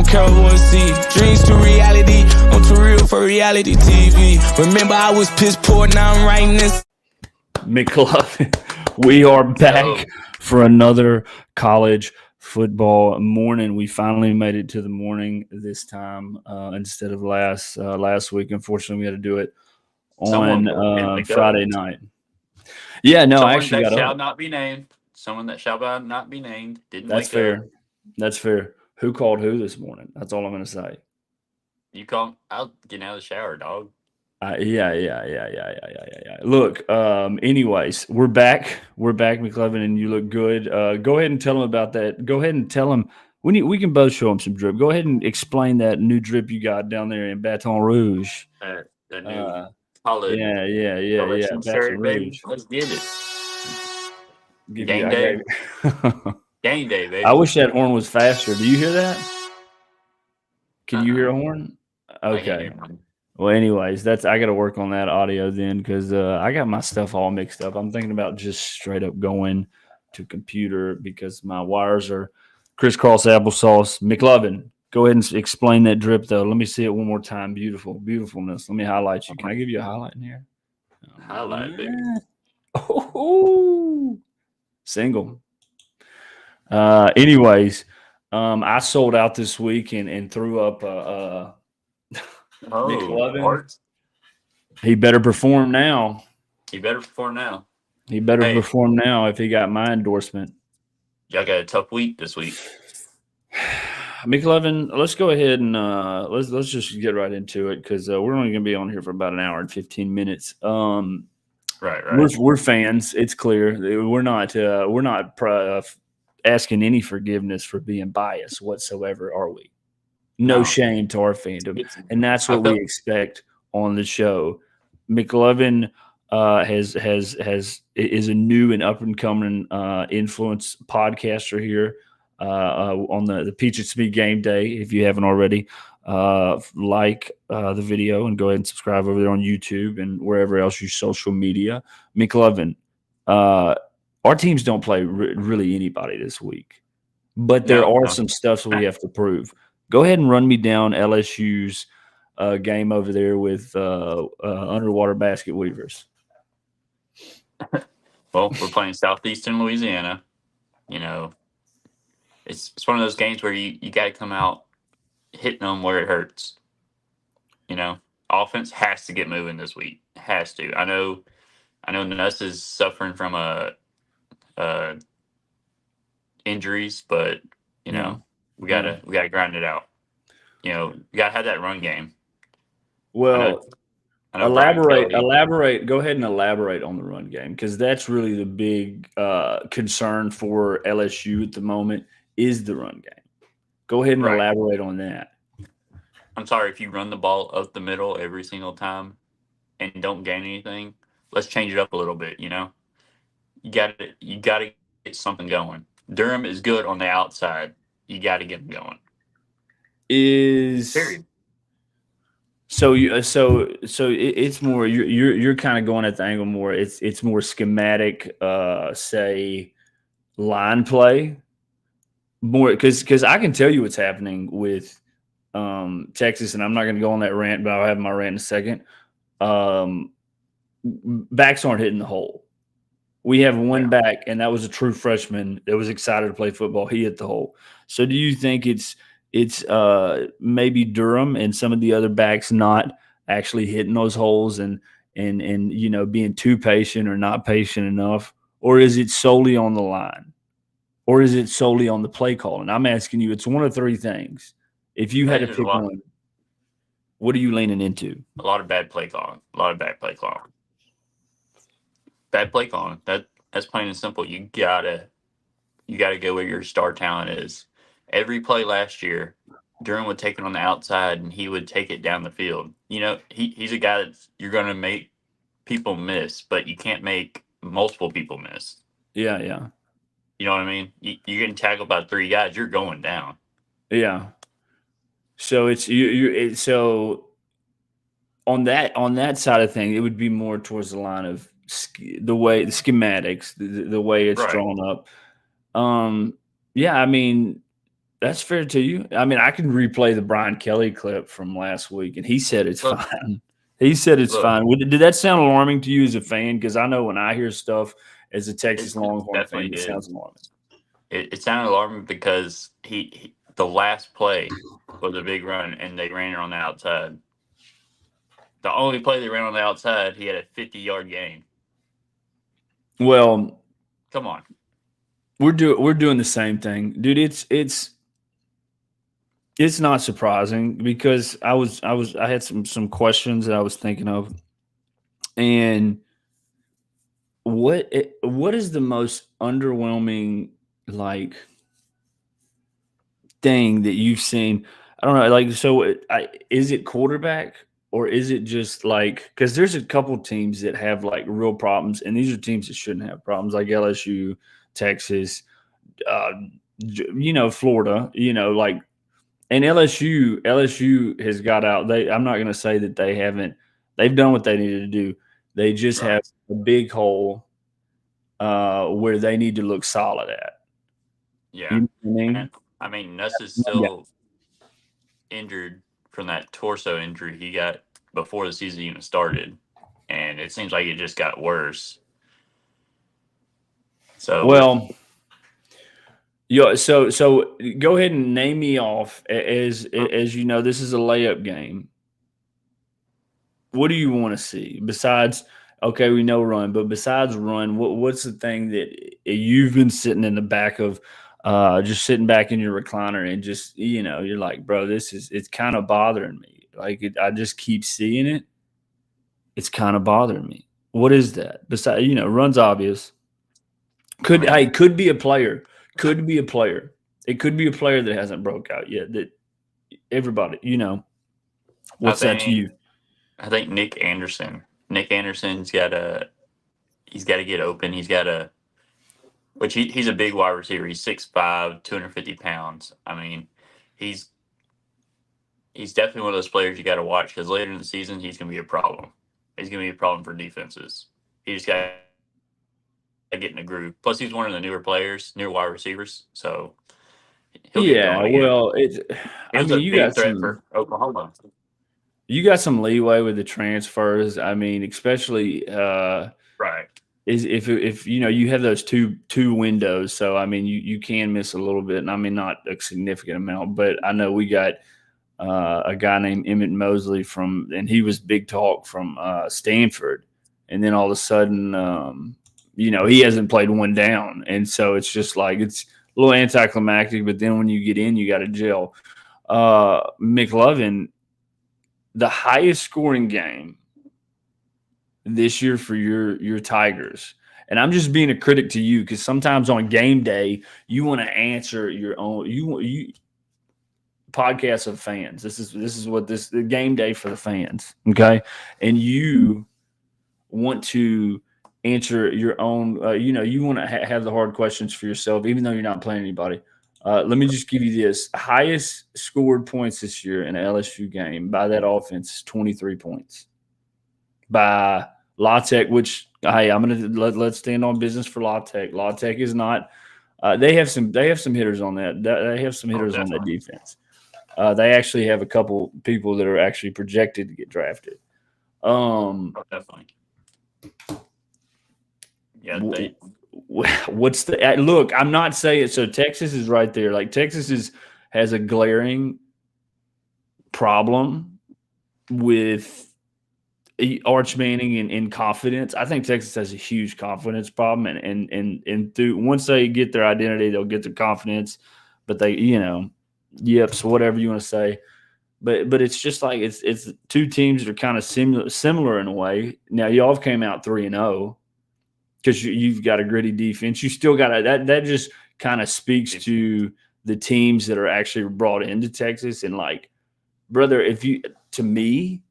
care what one see. Dreams to reality, I'm too real for reality TV. Remember I was piss poor, now I'm writing this. McLovin, we are back for another college football morning. We finally made it to the morning this time instead of last week. Unfortunately, we had to do it on Friday night. Yeah, no, Someone I actually that got shall up. not be named. Someone that shall not be named didn't That's wake fair. up. That's fair. Who called who this morning? That's all I'm going to say. You call? I'll get out of the shower, dog. Yeah. Look, anyways, we're back. We're back, McLovin, and you look good. Go ahead and tell them about that. Go ahead and tell them. We can both show them some drip. Go ahead and explain that new drip you got down there in Baton Rouge. The new college. Yeah. Baton Rouge. Let's get it. Game day. Game day, baby. I wish that horn was faster. Do you hear that? Can you hear a horn? Okay. Well, anyways, I got to work on that audio then because I got my stuff all mixed up. I'm thinking about just straight up going to computer because my wires are crisscross applesauce. McLovin, go ahead and explain that drip, though. Let me see it one more time. Beautifulness. Let me highlight you. Can I give you a highlight in here? Highlight, baby. Oh, single. Anyways, I sold out this week and threw up McLovin. He better perform now. He better perform now if he got my endorsement. Y'all got a tough week this week. McLovin, let's go ahead and let's just get right into it because we're only going to be on here for about an hour and 15 minutes. Right. We're fans. It's clear. We're not asking any forgiveness for being biased whatsoever, are we? No shame to our fandom, and that's what we expect on the show. McLovin is a new and up and coming influence podcaster here on the Peach and Smee Game Day. If you haven't already, like the video and go ahead and subscribe over there on YouTube and wherever else you social media. McLovin, our teams don't play really anybody this week, but there are some stuff we have to prove. Go ahead and run me down LSU's game over there with underwater basket weavers. Well, we're playing Southeastern Louisiana. You know, it's one of those games where you got to come out hitting them where it hurts. You know, offense has to get moving this week. Has to. I know Nuss is suffering from injuries, but you know we gotta grind it out. You know, you gotta have that run game. Well, I know elaborate. Go ahead and elaborate on the run game because that's really the big concern for LSU at the moment is the run game. Go ahead and elaborate on that. I'm sorry if you run the ball up the middle every single time and don't gain anything. Let's change it up a little bit. You know, you got to get something going. Durham is good on the outside. You got to get him going. So it's more you're kind of going at the angle more. It's more schematic, say line play, more because I can tell you what's happening with Texas, and I'm not going to go on that rant, but I'll have my rant in a second. Backs aren't hitting the hole. We have one back, and that was a true freshman that was excited to play football. He hit the hole. So do you think it's maybe Durham and some of the other backs not actually hitting those holes and you know being too patient or not patient enough, or is it solely on the line, or is it solely on the play calling? I'm asking you. It's one of three things. If you had to pick one, what are you leaning into? A lot of bad play calling. Bad play calling. That's plain and simple. You gotta go where your star talent is. Every play last year, Durham would take it on the outside and he would take it down the field. You know, he's a guy that you're going to make people miss, but you can't make multiple people miss. Yeah. You know what I mean? You're getting tackled by three guys, you're going down. Yeah. So it's so on that side of things, it would be more towards the line of the schematics, the way it's drawn up. Yeah, I mean, That's fair to you. I mean, I can replay the Brian Kelly clip from last week, and he said it's Look, fine. He said it's look, fine. Did that sound alarming to you as a fan? Because I know when I hear stuff as a Texas it Longhorn definitely fan, it did. sounds alarming. It sounded alarming because he the last play was a big run, and they ran it on the outside. The only play they ran on the outside, he had a 50-yard gain. Well, Come on. we're doing the same thing, dude. It's not surprising because I had some questions that I was thinking of, and what is the most underwhelming like thing that you've seen? I don't know, like is it quarterback or is it just like because there's a couple teams that have like real problems, and these are teams that shouldn't have problems, like LSU, Texas, uh, Florida, like. And LSU has got out. I'm not going to say that they haven't. They've done what they needed to do. They just have Right. a big hole where they need to look solid at. Yeah. You know what I And mean? I mean, Nuss is Yeah. still injured from that torso injury he got before the season even started, and it seems like it just got worse. So with Well, yeah. So go ahead and name me off as you know. This is a layup game. What do you want to see besides? Okay, we know run, but besides run, what's the thing that you've been sitting in the back of, just sitting back in your recliner and just you're like, bro, it's kind of bothering me. Like I just keep seeing it. It's kind of bothering me. What is that? Besides, run's obvious. I mean, Could be a player. Could be a player. It could be a player that hasn't broke out yet. That everybody, I what's that to think you? I think Nick Anderson. Nick Anderson's got to get open. He's got to which he's a big wide receiver. He's 6'5", 250 pounds. I mean, he's he's definitely one of those players you got to watch because later in the season he's going to be a problem. He's going to be a problem for defenses. He just got to get in the groove. Plus, he's one of the newer players, newer wide receivers, so he'll get Yeah, going again. well, He I was mean, a big threat for Oklahoma. you got some leeway with the transfers. I mean, especially Right. is if you have those two windows. So I mean, you can miss a little bit, and I mean not a significant amount, but I know we got a guy named Emmett Mosley and he was big talk from Stanford, and then all of a sudden, he hasn't played one down, and so it's just like it's a little anticlimactic. But then when you get in, you got to gel. McLovin, the highest scoring game this year for your Tigers. And I'm just being a critic to you because sometimes on game day you want to answer your own you podcasts of fans. This is what the game day for the fans, okay? And you want to answer your own. You want to have the hard questions for yourself, even though you're not playing anybody. Let me just give you this: highest scored points this year in an LSU game by that offense, 23 points. By La Tech, which hey, I'm gonna let's stand on business for La Tech. La Tech is not. They have some hitters on that. They have some Oh, hitters on that definitely. defense. They actually have a couple people that are actually projected to get drafted. Oh, definitely. Yeah, they. What's the look? I'm not saying so. Texas is right there. Like Texas has a glaring problem with Arch Manning and confidence. I think Texas has a huge confidence problem, and through once they get their identity, they'll get their confidence. But they, yips, whatever you want to say. But it's just like it's two teams that are kind of similar in a way. Now y'all have came out 3-0 because you've got a gritty defense. You still got that just kind of speaks to the teams that are actually brought into Texas. And like, brother, to me,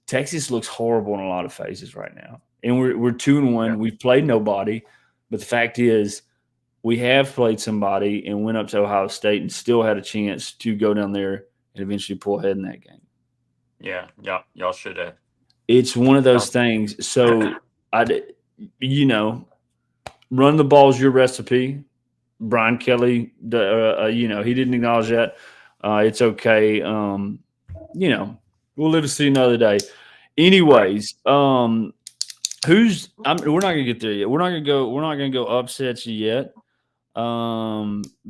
Texas looks horrible in a lot of phases right now. And we're 2-1. Yeah. We've played nobody. But the fact is, we have played somebody and went up to Ohio State and still had a chance to go down there and eventually pull ahead in that game. Yeah. Y'all should have. It's one of those things. So, run the ball is your recipe. Brian Kelly, he didn't acknowledge that. It's okay. We'll live to see another day. Right. Anyways, we're not gonna get there yet. We're not gonna go. We're not gonna go upsets yet.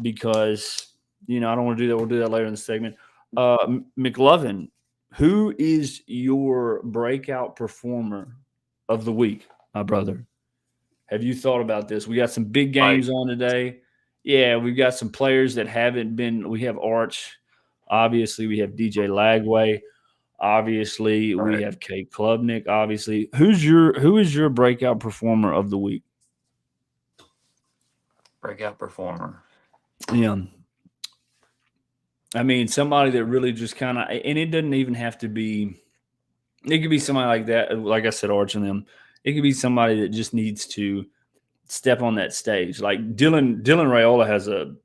Because I don't want to do that. We'll do that later in the segment. McLovin, who is your breakout performer of the week, my brother? Have you thought about this? We got some big games Like, on today. Yeah, we've got some players that haven't been. We have Arch. Obviously, we have DJ Lagway. Obviously, we right. have Kate Klubnik. Obviously, who is your breakout performer of the week? Breakout performer. Yeah, I mean somebody that really just kind of, and it doesn't even have to be. It could be somebody like that, like I said, Arch and them. It could be somebody that just needs to step on that stage. Like Dylan Raiola has a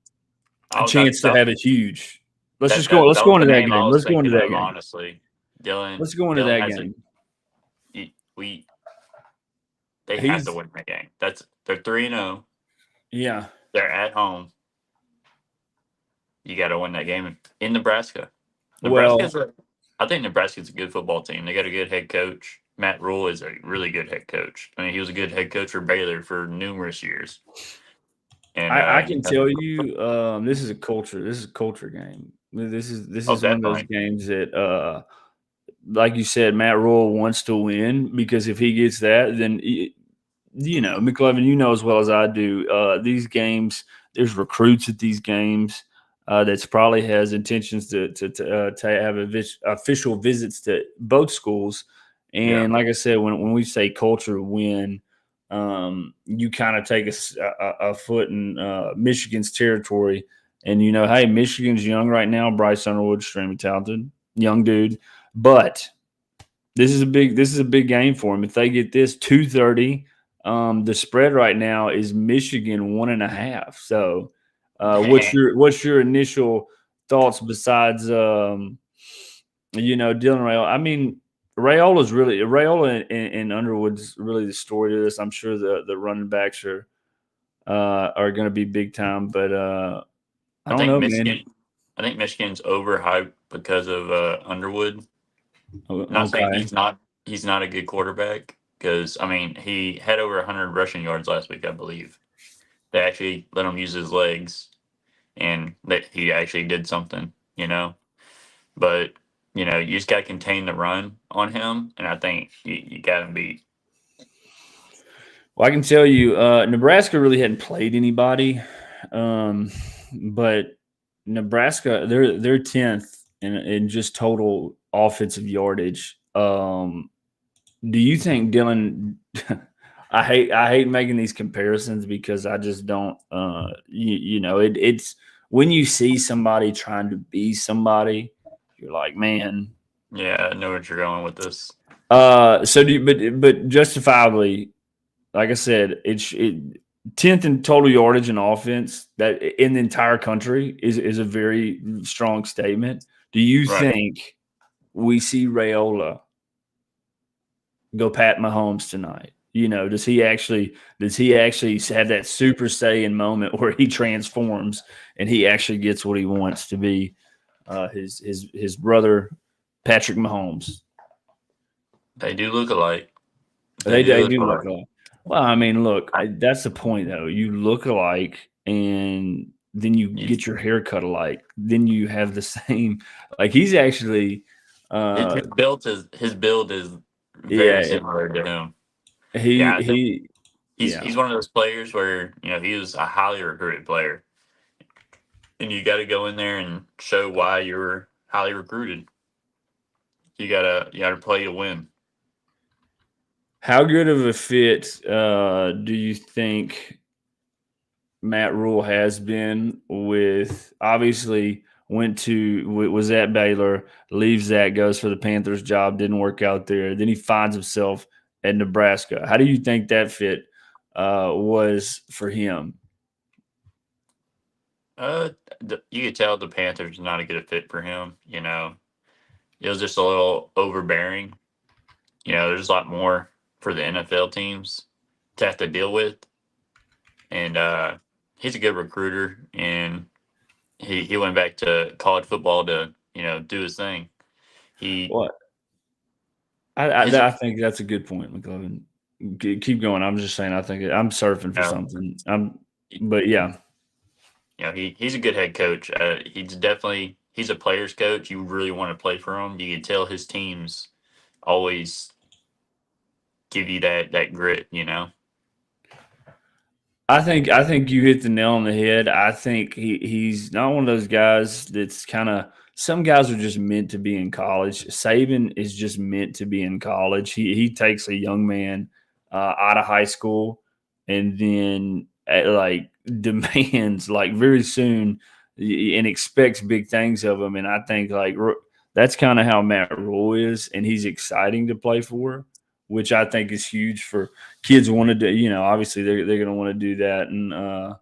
That chance to have a huge. Let's just go. that Let's that go was the into that name I game. was Let's go into thinking that of. game. Honestly, Dylan. Let's go into Dylan that has a game. we. They have to He's win that game. They're 3-0. yeah. They're at home. You got to win that game in Nebraska. Well, I think Nebraska's a good football team. They got a good head coach. Matt Rule is a really good head coach. I mean, he was a good head coach for Baylor for numerous years. And I can tell you, this is a culture. This is a culture game. This is one of those definitely. games that, like you said, Matt Rule wants to win because if he gets that, then McLevin, as well as I do, these games. There's recruits at these games that's probably has intentions to have official visits to both schools. Yeah. And like I said, when we say culture win, you kind of take a foot in Michigan's territory. And hey, Michigan's young right now. Bryce Underwood, extremely talented, young dude, but this is a big game for him. If they get this 230, the spread right now is Michigan 1.5. So, what's your initial thoughts besides Dylan Rayola? I mean, Rayola and Underwood's really the story to this. I'm sure the running backs are going to be big time, but I I don't think know, man. Michigan. I think Michigan's overhyped because of Underwood. Not saying Okay. he's not a good quarterback because I mean he had over 100 rushing yards last week, I believe. They actually let him use his legs, and that he actually did something, But you just got to contain the run on him, and I think you got him beat. Well, I can tell you, Nebraska really hadn't played anybody, but Nebraska they're 10th in just total offensive yardage. Do you think Dylan? I hate making these comparisons because I just don't. It's when you see somebody trying to be somebody, you're like, man. Yeah, I know what you're going with this. So do you, but justifiably, like I said, it's 10th in total yardage and offense that in the entire country is a very strong statement. Do you Right. think we see Rayola go Pat Mahomes tonight? Does he actually have that Super Saiyan moment where he transforms and he actually gets what he wants to be his brother Patrick Mahomes? They do look alike. They, They do they look do look alike. alike. Well, I mean, look, I, that's the point, though. You look alike, and then you you, get your hair cut alike. Then you have the same. Like he's actually, his, uh, his build is very yeah, similar to him. he Yeah, I think he, yeah. he's one of those players where he was a highly recruited player, and you got to go in there and show why you're highly recruited. You gotta play to win. How good of a fit do you think Matt Rule has been with? Obviously, was at Baylor, leaves that, goes for the Panthers job, didn't work out there. Then he finds himself at Nebraska. How do you think that fit was for him? Uh, you could tell the Panthers not a good fit for him. It was just a little overbearing. There's a lot more for the NFL teams to have to deal with, and he's a good recruiter, and he went back to college football to do his thing. He What? his I think that's a good point, McLovin. Keep going. I'm just saying. I think I'm surfing for something. But yeah, he's a good head coach. He's a player's coach. You really want to play for him. You can tell his teams always give you that grit. I think you hit the nail on the head. I think he's not one of those guys that's kind of. Some guys are just meant to be in college. Saban is just meant to be in college. He takes a young man out of high school and then like demands like very soon and expects big things of him. And I think like that's kind of how Matt Rule is, and he's exciting to play for, which I think is huge for kids. Wanted to, obviously they're going to want to do that. And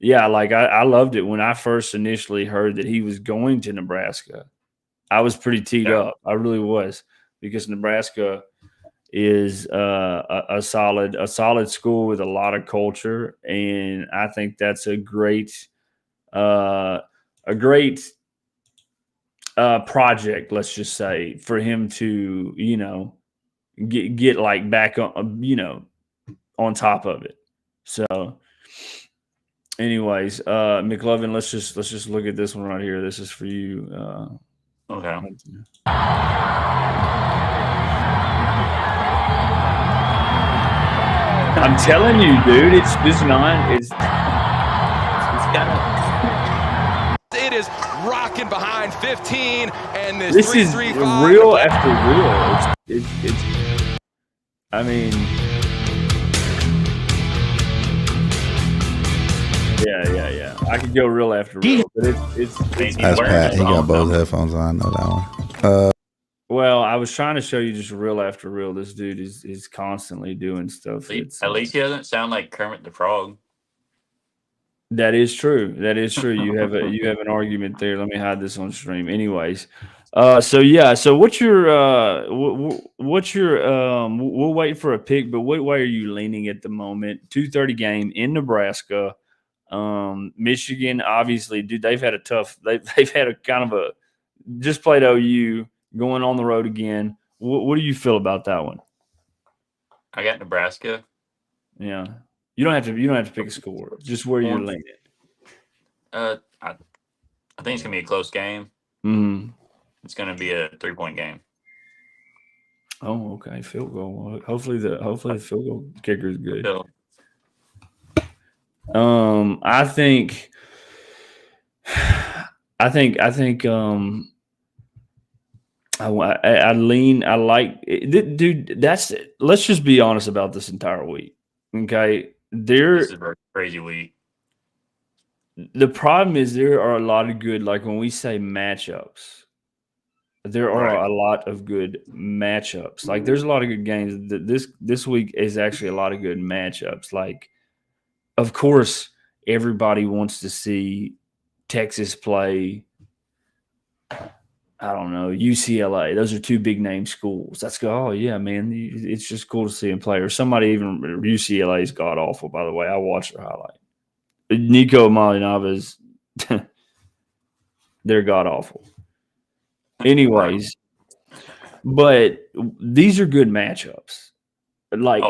yeah, like I loved it when I first initially heard that he was going to Nebraska. I was pretty teed up. I really was, because Nebraska is a solid school with a lot of culture, and I think that's a great project. Let's just say for him to get like back on on top of it. So anyways, McLovin, let's just look at this one right here. This is for you. Okay. I'm telling you, dude, it's not. It is rocking behind 15, and this is real after real. It's I mean, yeah. I could go real after real, but it's That's Pat. He got both headphones on. I know that one. Well, I was trying to show you just real after real. This dude is constantly doing stuff. At least he doesn't sound like Kermit the Frog. That is true. You have an argument there. Let me hide this on stream. Anyways, so what's your we'll wait for a pick, but what way are you leaning at the moment? 2:30 game in Nebraska. Michigan, obviously, dude, they've had a kind of a just played OU, going on the road again. What do you feel about that one? I got Nebraska. Yeah. You don't have to pick a score. Just where you're leaning. I think it's gonna be a close game. Mm-hmm. It's gonna be a 3-point game. Oh, okay. Field goal. Hopefully the field goal kicker is good. I think I lean. I like it. Dude. Let's just be honest about this entire week. Okay, this is a very crazy week. The problem is there are a lot of good. Like when we say matchups, there are a lot of good matchups. Like there's a lot of good games. This week is actually a lot of good matchups. Like, of course, everybody wants to see Texas play. I don't know, UCLA. Those are two big name schools. Let's go. Oh yeah, man, it's just cool to see them play. Or somebody even UCLA is god awful. By the way, I watched their highlight. Nico Malinava's, they're god awful. Anyways, but these are good matchups. Like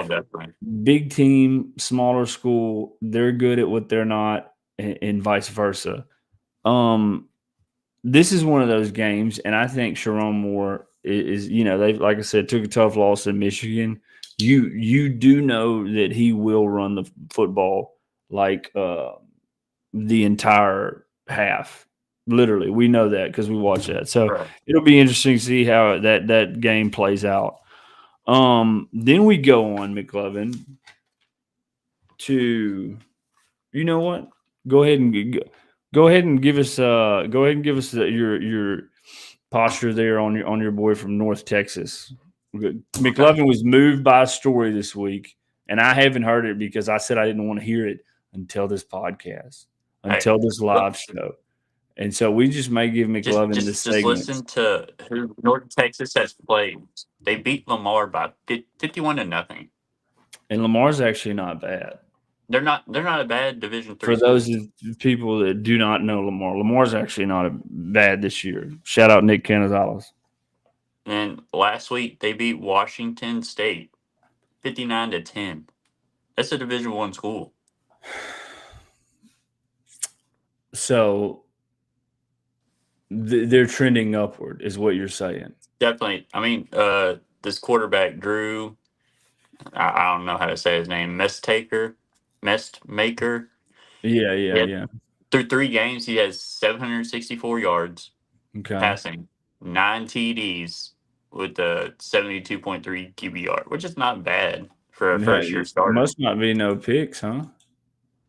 big team, smaller school, they're good at what they're not, and vice versa. This is one of those games, and I think Sharon Moore is they, like I said, took a tough loss in Michigan. You do know that he will run the football like the entire half. Literally, we know that because we watch that. So it'll be interesting to see how that game plays out. Then we go on, McLovin, to what? Go ahead and give us your posture there on your boy from North Texas. McLovin was moved by a story this week, and I haven't heard it because I said I didn't want to hear it until this podcast, until this live show. And so we just may give McLovin this segment. Just listen to who North Texas has played. They beat Lamar by 51-0. And Lamar's actually not bad. They're not a bad Division For III those school. people that do not know Lamar, Lamar's actually not bad this year. Shout out Nick Canizales. And last week they beat Washington State 59-10. That's a Division I school. So they're trending upward, is what you're saying. Definitely. I mean, this quarterback Drew, I don't know how to say his name, Mestmaker. Yeah. Through 3 games, he has 764 yards Okay. passing, 9 TDs with a 72.3 QBR, which is not bad for a first year starter. Must not be no picks, huh?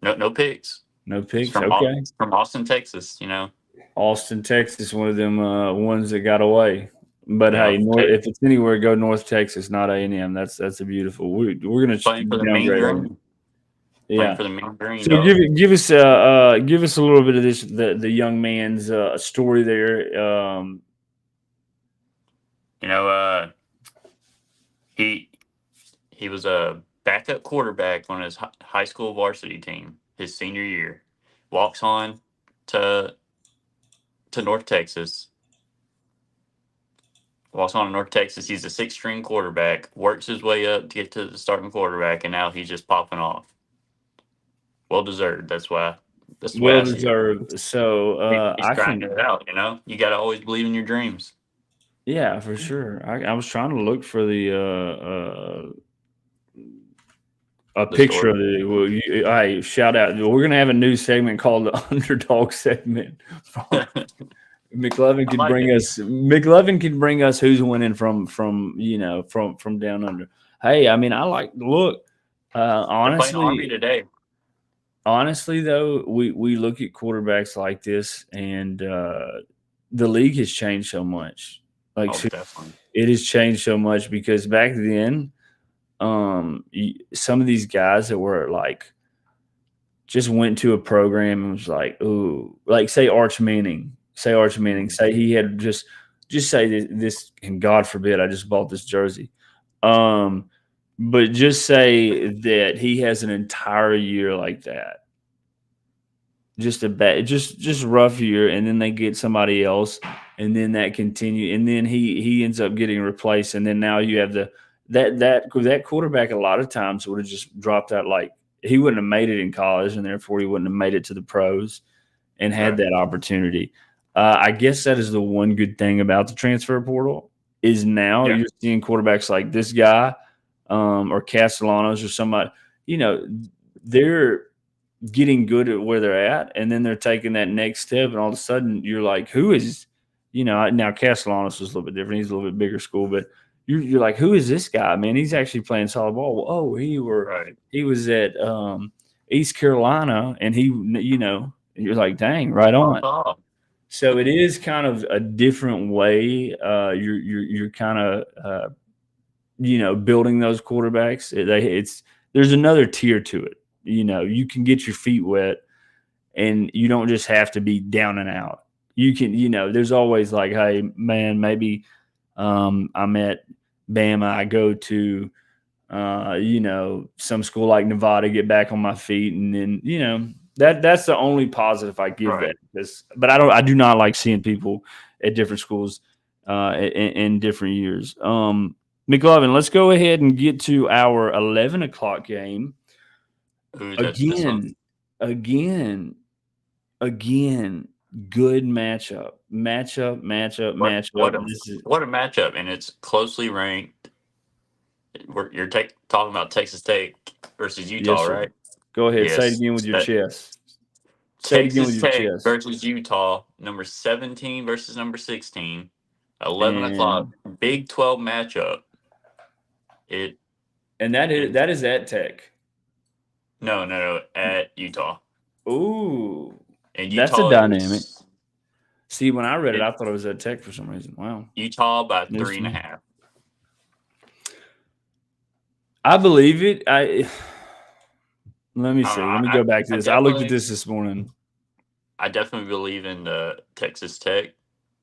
No picks. No It's picks. from Okay. from Austin, Texas. You know. Austin, Texas, one of them ones that got away. But Yeah, hey, if it's anywhere, go North Texas, not A&M. That's a beautiful. We're gonna playing for the Mean downgrade Green. them. Playing Yeah. for the Mean Green. So Dog. give us a little bit of this the young man's story there. You know, he was a backup quarterback on his high school varsity team his senior year. Walks on to North Texas. Walks on to North Texas. He's a 6-string quarterback. Works his way up to get to the starting quarterback, and now he's just popping off. Well deserved. That's why. That's the way Well I see it. deserved. So He's grinding it out. You know, you got to always believe in your dreams. Yeah, for sure. I was trying to look for a The picture story. of it. Well, hey, shout out. We're gonna have a new segment called the Underdog segment. McLovin can bring us. McLovin can bring us who's winning from down under. Hey, I mean, I like look. They're playing Army today. Honestly, though, we look at quarterbacks like this, and the league has changed so much. Like, definitely. it has changed so much because back then, some of these guys that were like just went to a program and was like, ooh, like say Arch Manning, say he had just say this, and God forbid, I just bought this jersey. But just say that he has an entire year like that. Just a bad, just rough year, and then they get somebody else, and then that continue, and then he ends up getting replaced, and then now you have that quarterback a lot of times would have just dropped out, like he wouldn't have made it in college, and therefore he wouldn't have made it to the pros and had that opportunity. I guess that is the one good thing about the transfer portal is now you're seeing quarterbacks like this guy or Castellanos or somebody, they're getting good at where they're at, and then they're taking that next step, and all of a sudden you're like, who is, now Castellanos was a little bit different. He's a little bit bigger school, but you're like, who is this guy, man? He's actually playing solid ball. Well, oh, he was at East Carolina, and you're like, dang, right on. So it is kind of a different way. You're kind of building those quarterbacks. There's another tier to it. You can get your feet wet, and you don't just have to be down and out. You can, there's always like, hey, man, maybe I'm at Bama. I go to, some school like Nevada, get back on my feet, and then, that's the only positive I give that. But I do not like seeing people at different schools in different years. McLovin, let's go ahead and get to our 11 o'clock game. Again, good matchup. What a matchup, and it's closely ranked. You're talking about Texas Tech versus Utah, yes, right? Go ahead. Say it again with your chest. Texas Tech versus Utah, number 17 versus number 16, 11 o'clock, Big 12 matchup. That is at Tech. No, at Utah. Ooh, and Utah that's a dynamic. See, when I read it, I thought it was at Tech for some reason. Wow, Utah by 3.5. I believe it. Let me see. Let me go back to this. I looked at this morning. I definitely believe in the Texas Tech.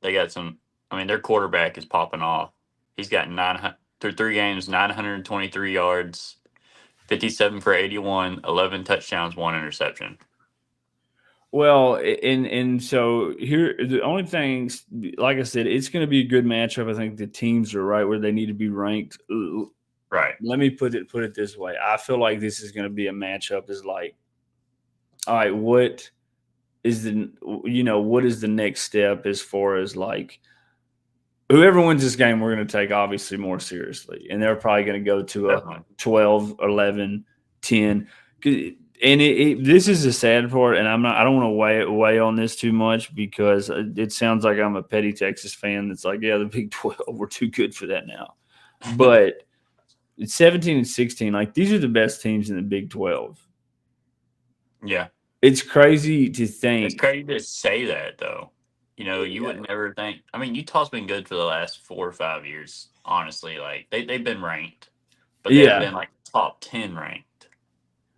They got some. I mean, their quarterback is popping off. He's got through 3 games, 923 yards, 57 for 81, 11 touchdowns, 1 interception. Well, and so here the only things, like I said, it's going to be a good matchup. I think the teams are right where they need to be ranked. Right. Let me put it this way. I feel like this is going to be a matchup. Is like, all right, what is the next step as far as like whoever wins this game, we're going to take obviously more seriously, and they're probably going to go to a 12, 11, 10. And this is the sad part, and I don't want to weigh on this too much because it sounds like I'm a petty Texas fan that's like, yeah, the Big 12, we're too good for that now. But 17 and 16, like these are the best teams in the Big 12. Yeah. It's crazy to think. It's crazy to say that, though. You would never think. I mean, Utah's been good for the last 4 or 5 years, honestly. Like, they've been ranked, but they've been, like, top 10 ranked.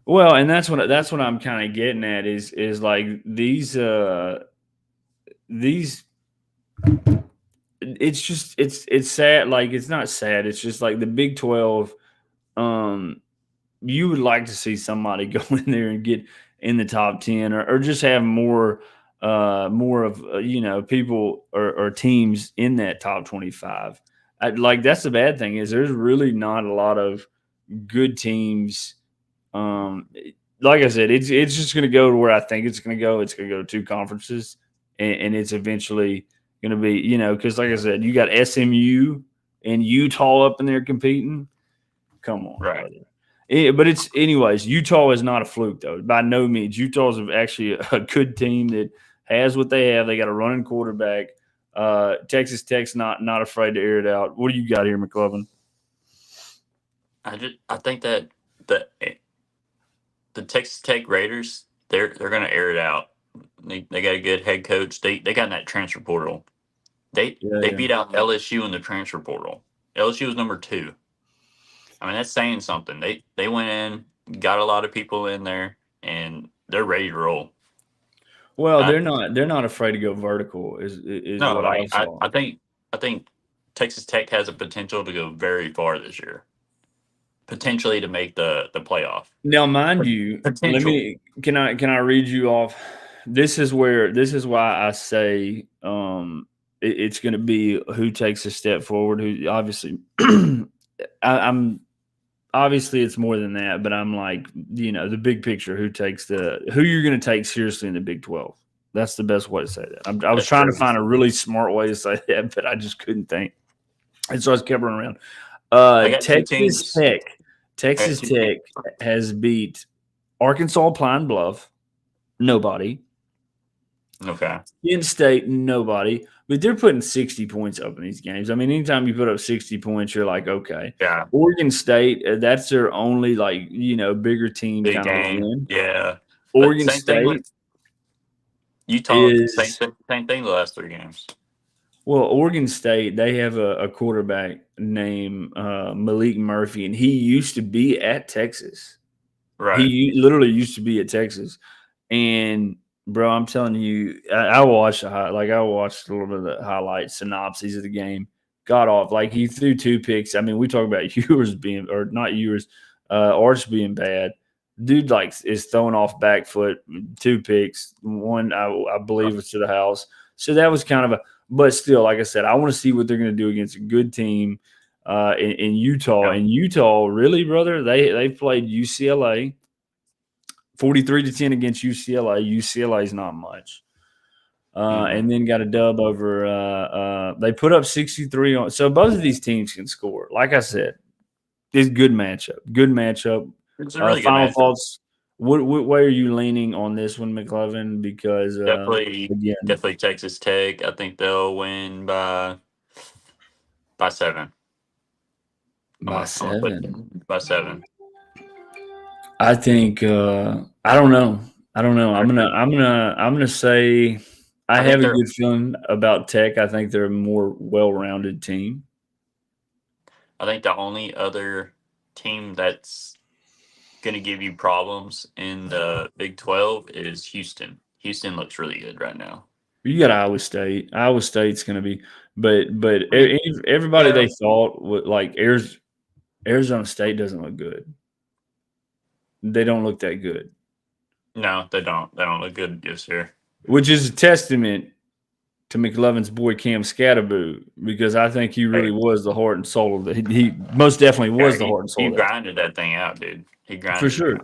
Well, and that's what I'm kind of getting at is like these it's just it's sad. Like, it's not sad. It's just like the Big 12. You would like to see somebody go in there and get in the top 10 or just have more of people or teams in that top 25. Like, that's the bad thing is there's really not a lot of good teams. Like I said, it's just going to go to where I think it's going to go. It's going to go to 2 conferences, and it's eventually going to be, because like I said, you got SMU and Utah up in there competing. Come on, right? Brother. But it's anyways. Utah is not a fluke though, by no means. Utah's actually a good team that has what they have. They got a running quarterback. Texas Tech's not afraid to air it out. What do you got here, McLovin? I think that the Texas Tech Raiders, they're going to air it out. They got a good head coach. They got in that transfer portal. They beat out LSU in the transfer portal. LSU was number 2. I mean, that's saying something. They went in, got a lot of people in there, and they're ready to roll. Well, they're not afraid to go vertical. Is no, what I saw. I think Texas Tech has a potential to go very far this year. Potentially to make the playoff. Now, mind you, can I read you off? This is why I say it's going to be who takes a step forward. Who obviously, I'm obviously it's more than that, but I'm like, the big picture. Who you're going to take seriously in the Big 12? That's the best way to say that. I was trying to find a really smart way to say that, but I just couldn't think, and so I just kept running around. Texas Tech has beat Arkansas Pine Bluff, nobody. Okay. Penn State, nobody. But they're putting 60 points up in these games. I mean, anytime you put up 60 points, you're like, okay. Yeah. Oregon State, that's their only, bigger team big kind game. of win. Yeah. Oregon State. Utah, same thing the last 3 games. Well, Oregon State, they have a quarterback named Malik Murphy, and he used to be at Texas. Right. He literally used to be at Texas. And, bro, I'm telling you, I watched a little bit of the highlights, synopses of the game. Got off. Like, he threw 2 picks. I mean, we talk about Ewers being – or not Ewers, Arch being bad. Dude, is throwing off back foot, 2 picks. One, I believe, was to the house. So that was kind of a – but still, like I said, I want to see what they're going to do against a good team in Utah. And Utah, really, brother, they played UCLA 43-10 against UCLA. UCLA is not much. And then got a dub over they put up 63 on. So both of these teams can score. Like I said, it's a good matchup. Good matchup. It's a really good final matchup. thoughts. What way are you leaning on this one, McLovin? Because definitely Texas Tech. I think they'll win by 7. By 7. By 7. I think I don't know. I'm gonna say I have a good feeling about Tech. I think they're a more well-rounded team. I think the only other team that's going to give you problems in the Big 12 is Houston. Houston looks really good right now. You got Iowa State. Iowa State's going to be, but everybody they thought would, like Arizona State doesn't look good. they don't look that good. No, they don't. They don't look good this year. Which is a testament to McLovin's boy Cam Scatterboo, because I think he really was the heart and soul of it. He most definitely was the heart and soul He of that. grinded that thing out, dude. He grinded For sure.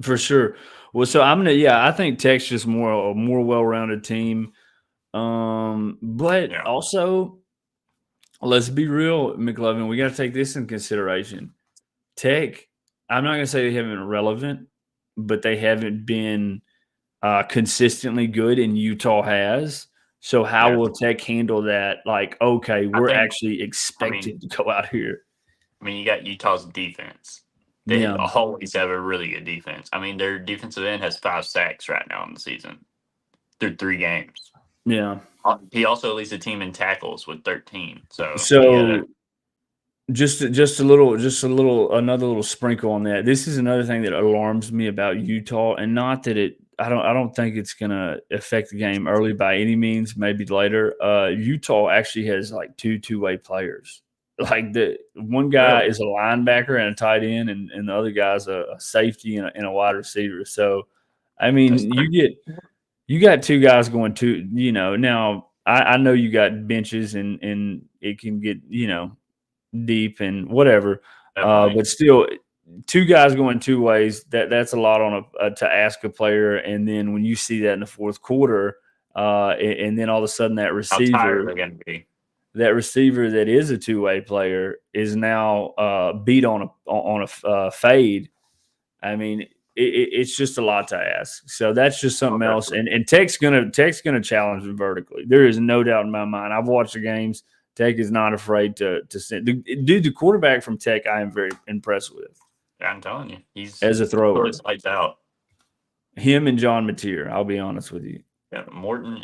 For sure. Well, so I think Tech's just a more well-rounded team. But also, let's be real, McLovin, we got to take this in consideration. Tech, I'm not going to say they haven't been relevant, but they haven't been consistently good, and Utah has. So how will Tech handle that? Like, okay, we're actually expected to go out here. I mean, you got Utah's defense. They always have a really good defense. I mean, their defensive end has 5 sacks right now in the season through 3 games. Yeah. He also leads the team in tackles with 13. So just another little sprinkle on that. This is another thing that alarms me about Utah, and not that I don't think it's gonna affect the game early by any means, maybe later. Utah actually has like 2 two-way players. Like the one guy is a linebacker and a tight end, and the other guy's a safety and a wide receiver. So, I mean, you got 2 guys going to, now I know you got benches and it can get, deep and whatever. But still, 2 guys going 2 ways, that's a lot on to ask a player. And then when you see that in the fourth quarter, and then all of a sudden that receiver, how tired they're going to be. That receiver that is a 2-way player is now beat on a fade. I mean, it's just a lot to ask. So that's just something else. And Tech's gonna challenge them vertically. There is no doubt in my mind. I've watched the games. Tech is not afraid to send. Dude, the quarterback from Tech, I am very impressed with. Yeah, I'm telling you, he's as a thrower. Lights out. Him and John Mateer. I'll be honest with you. Yeah, Morton,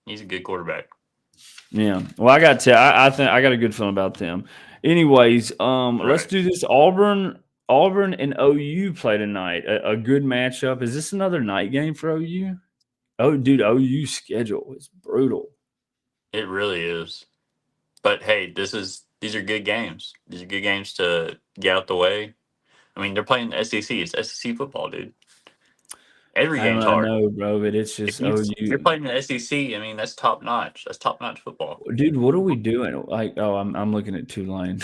he's a good quarterback. Yeah. Well, I think I got a good feeling about them. Anyways, let's do this. Auburn and OU play tonight. A good matchup. Is this another night game for OU? Oh, dude, OU's schedule is brutal. It really is. But hey, these are good games. These are good games to get out the way. I mean, they're playing the SEC. It's SEC football, dude. Every game's hard. I know, bro, but it's just if you're playing the SEC, I mean, that's top notch. That's top notch football. Dude, what are we doing? Like, I'm looking at Tulane.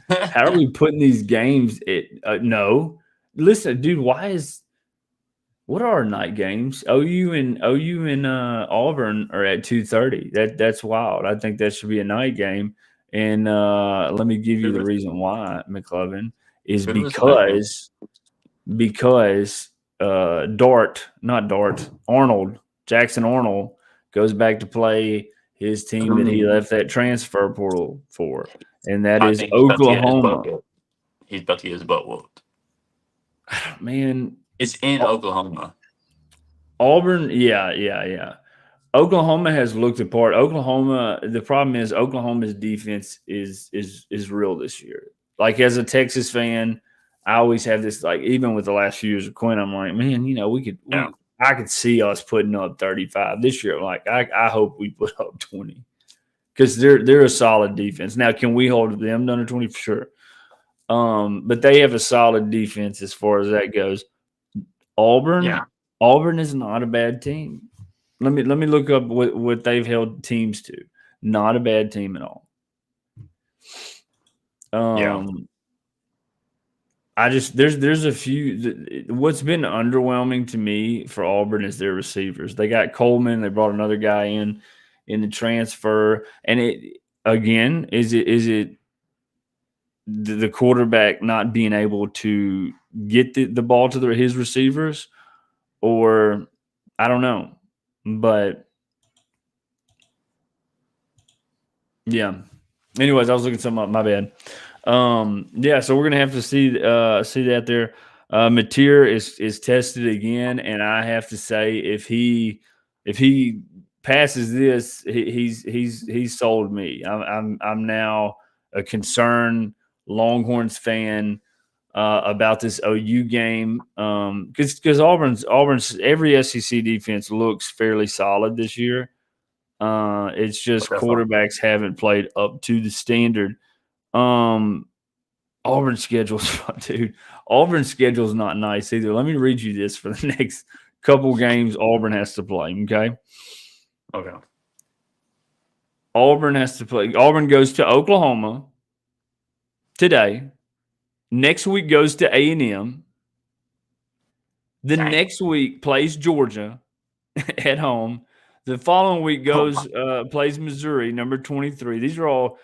How are we putting these games? No, listen, dude. What are our night games? OU and Auburn are at 2:30. That's wild. I think that should be a night game. And let me give you the reason why, McLovin, is because Jackson Arnold goes back to play his team that he left that transfer portal for, and that is Oklahoma. He's about to get his butt whooped. Man, it's in Oklahoma. Auburn, yeah. Oklahoma has looked apart. The problem is Oklahoma's defense is real this year. Like, as a Texas fan, I always have this, like, even with the last few years of Quinn, I'm like, man, I could see us putting up 35 this year. Like, I hope we put up 20 because they're a solid defense. Now, can we hold them under 20? For sure. But they have a solid defense as far as that goes. Auburn is not a bad team. Let me look up what they've held teams to. Not a bad team at all. There's a few. What's been underwhelming to me for Auburn is their receivers. They got Coleman. They brought another guy in the transfer. And is it the quarterback not being able to get the ball to his receivers, or I don't know, but yeah. Anyways, I was looking something up. My bad. So we're gonna have to see that there. Mateer is tested again, and I have to say, if he passes this, he's sold me. I'm now a concerned Longhorns fan about this OU game, because Auburn's every SEC defense looks fairly solid this year. It's just quarterbacks haven't played up to the standard. Auburn's schedule's dude. Auburn's schedule's not nice either. Let me read you this for the next couple games Auburn has to play. Okay. Okay. Auburn has to play. Auburn goes to Oklahoma today. Next week goes to A&M. The Dang. next week plays Georgia at home. The following week goes plays Missouri, number 23. These are all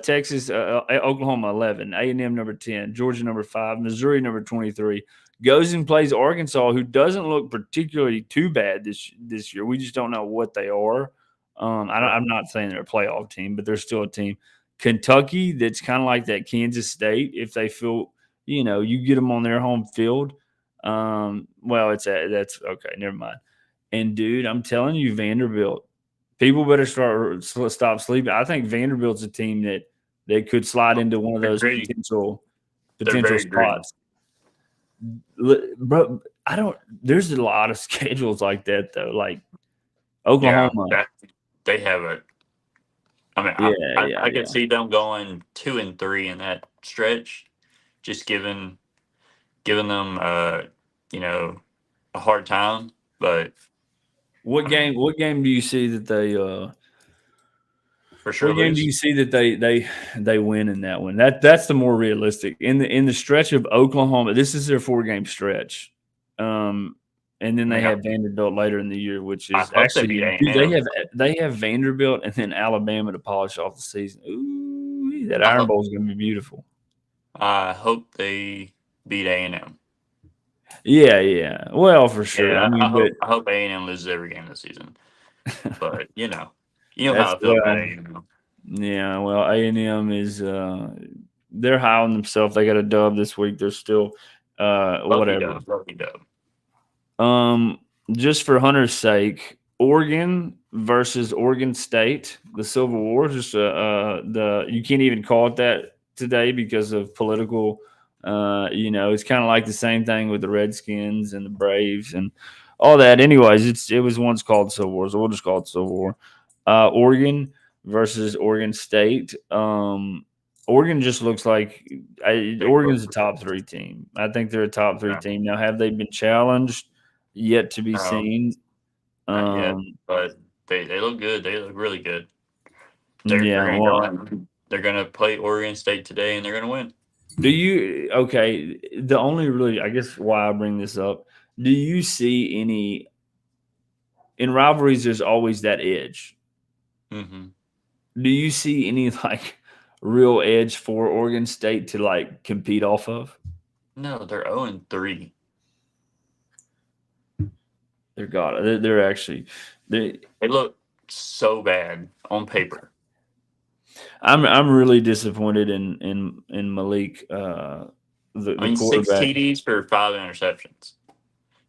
Texas, Oklahoma 11, A&M number 10, Georgia number 5, Missouri number 23. Goes and plays Arkansas, who doesn't look particularly too bad this year. We just don't know what they are. I'm not saying they're a playoff team, but they're still a team. Kentucky, that's kind of like that Kansas State. If they feel, you get them on their home field. That's okay. Never mind. And dude, I'm telling you, Vanderbilt. People better stop sleeping. I think Vanderbilt's a team that could slide into one of those potential spots. Bro, There's a lot of schedules like that though. Like Oklahoma, they have it. I mean, I could see them going 2-3 in that stretch, just giving them a hard time. But what game do you see that they for sure what game do you see that they win in that one? That's the more realistic. In the stretch of Oklahoma, this is their 4-game stretch. And then they have Vanderbilt later in the year, which is actually they have Vanderbilt and then Alabama to polish off the season. Ooh, that Iron Bowl is going to be beautiful. I hope they beat A&M. Yeah. Well, for sure. Yeah, I hope A&M loses every game this season. But you know how I feel about A&M. Yeah, well, A&M is they're high on themselves. They got a dub this week. They're still whatever. Lucky dub. Just for Hunter's sake, Oregon versus Oregon State, the Civil War. Just you can't even call it that today because of political. It's kind of like the same thing with the Redskins and the Braves and all that. Anyways, it was once called Civil War, so we'll just call it Civil War. Oregon versus Oregon State. Oregon just looks like Oregon's a top 3 team. I think they're a top 3 team. Now, have they been challenged? Yet to be seen. Not yet, but they look good. They look really good. They're going to play Oregon State today, and they're going to win. The only really, I guess, why I bring this up, do you see any – in rivalries, there's always that edge. Mm-hmm. Do you see any, real edge for Oregon State to, compete off of? No, they're 0-3. They're actually they look so bad on paper. I'm really disappointed in Malik. The quarterback. 6 TDs for 5 interceptions.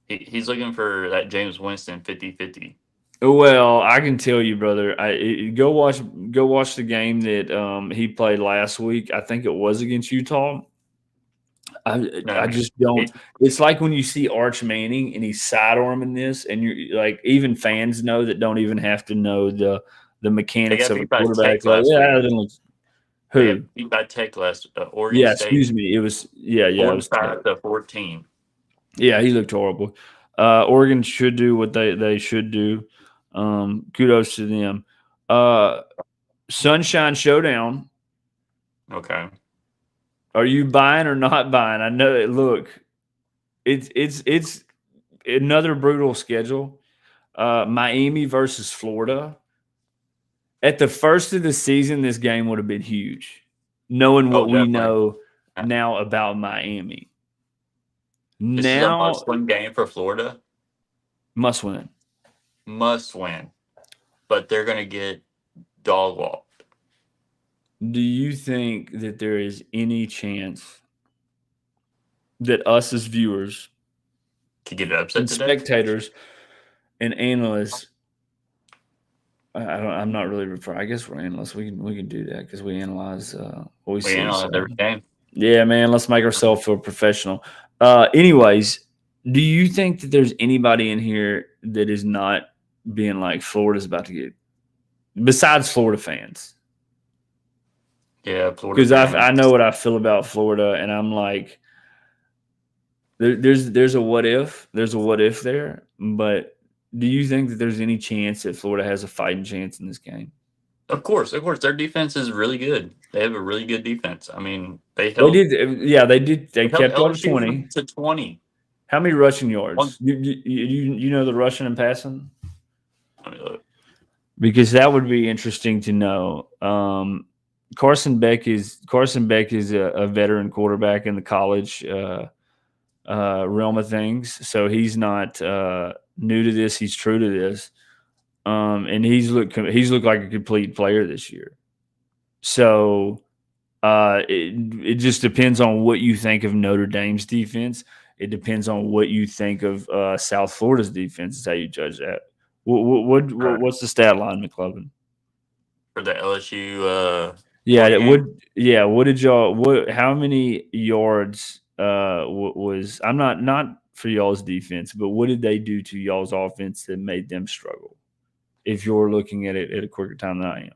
He's looking for that James Winston 50-50. Well, I can tell you, brother. Go watch the game that he played last week. I think it was against Utah. I just don't. It's like when you see Arch Manning and he's sidearming this, and you're like, even fans know that don't even have to know the mechanics of a quarterback. Who? Beat by Tech last Oregon State. Excuse me. It was it was 45-14. Yeah, he looked horrible. Oregon should do what they should do. Kudos to them. Sunshine Showdown. Okay. Are you buying or not buying? I know it. Look, it's another brutal schedule. Miami versus Florida. At the first of the season, this game would have been huge, knowing what we know now about Miami. This is a must-win game for Florida. Must win. But they're going to get dog walked. Do you think that there is any chance that us as viewers could get upset and spectators and analysts? I'm not really referring. I guess we're analysts. We can do that because we analyze what we see. Analyze every game. Yeah, man. Let's make ourselves feel professional. Anyways, do you think that there's anybody in here that is not being like Florida's about to get, besides Florida fans? Yeah, Florida. Because I know what I feel about Florida, and I'm like, there's a what if. There's a what if there. But do you think that there's any chance that Florida has a fighting chance in this game? Of course. Their defense is really good. They have a really good defense. I mean, They did. Yeah, they did. They held kept y'all to LSU 20. to 20. How many rushing yards? One, You know the rushing and passing? let me look. Because that would be interesting to know. Carson Beck is a veteran quarterback in the college realm of things, so he's not new to this. He's true to this, and he's looked like a complete player this year. So it just depends on what you think of Notre Dame's defense. It depends on what you think of South Florida's defense. Is how you judge that. What's the stat line, McLovin? For the LSU. What did y'all? How many yards was? I'm not for y'all's defense, but what did they do to y'all's offense that made them struggle? If you're looking at it at a quicker time than I am,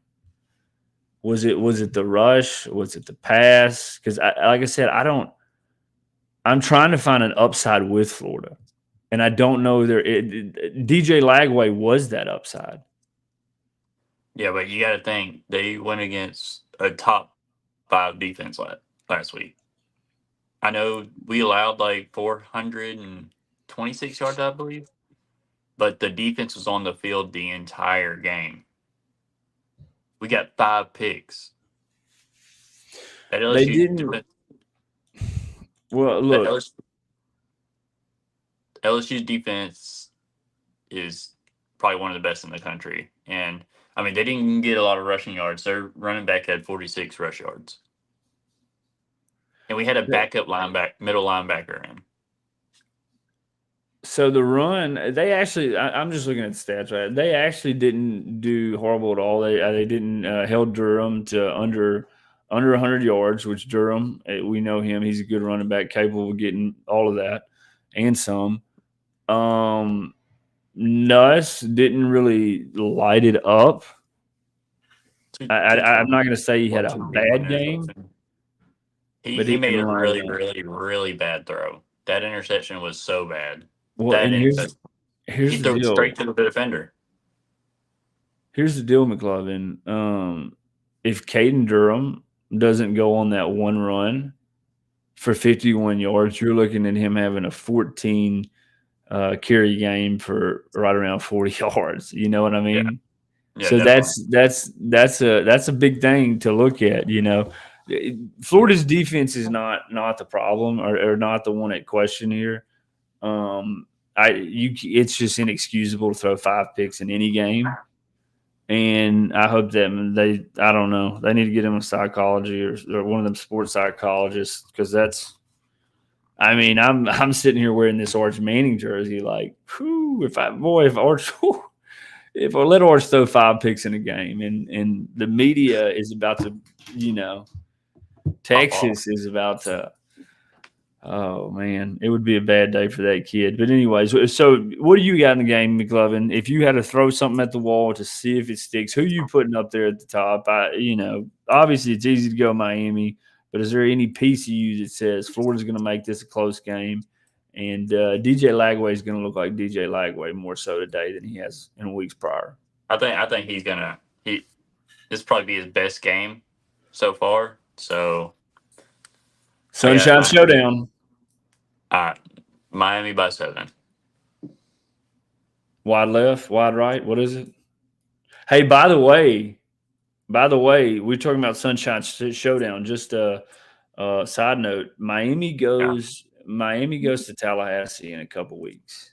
was it the rush? Was it the pass? Because like I said, I'm trying to find an upside with Florida. And I don't know DJ Lagway was that upside. Yeah, but you got to think they went against a top 5 defense last week. I know we allowed like 426 yards, I believe, but the defense was on the field the entire game. We got 5 picks. That LSU They didn't. Well, look. LSU's defense is probably one of the best in the country. And, I mean, they didn't get a lot of rushing yards. Their running back had 46 rush yards. And we had a backup middle linebacker in. So the run, they actually, I'm just looking at the stats, right? They actually didn't do horrible at all. They didn't held Durham to under 100 yards, which Durham, we know him. He's a good running back, capable of getting all of that and some. Nuss didn't really light it up. I'm not going to say he had a bad game. But he made a really, really, really bad throw. That interception was so bad. Well, and here's he threw it straight to the defender. Here's the deal, McLovin. If Caden Durham doesn't go on that one run for 51 yards, you're looking at him having a 14 carry game for right around 40 yards. You know what I mean? Yeah, so definitely. that's a big thing to look at. You know, Florida's defense is not the problem or not the one at question here. It's just inexcusable to throw 5 picks in any game. And I hope that I don't know, they need to get him a psychology or one of them sports psychologists, because I'm sitting here wearing this Arch Manning jersey, like, whew, if I let Arch throw 5 picks in a game, and the media is about to, Texas is about to. Oh, man, it would be a bad day for that kid. But anyways, so what do you got in the game, McLovin? If you had to throw something at the wall to see if it sticks, who are you putting up there at the top? Obviously it's easy to go Miami, but is there any piece of you that says Florida's going to make this a close game, and DJ Lagway is going to look like DJ Lagway more so today than he has in weeks prior? I think he's going to – this probably be his best game so far, so – Sunshine Showdown. All right. Miami by 7. Wide left, wide right. What is it? Hey, by the way, we're talking about Sunshine Showdown. Just a side note: Miami goes to Tallahassee in a couple weeks.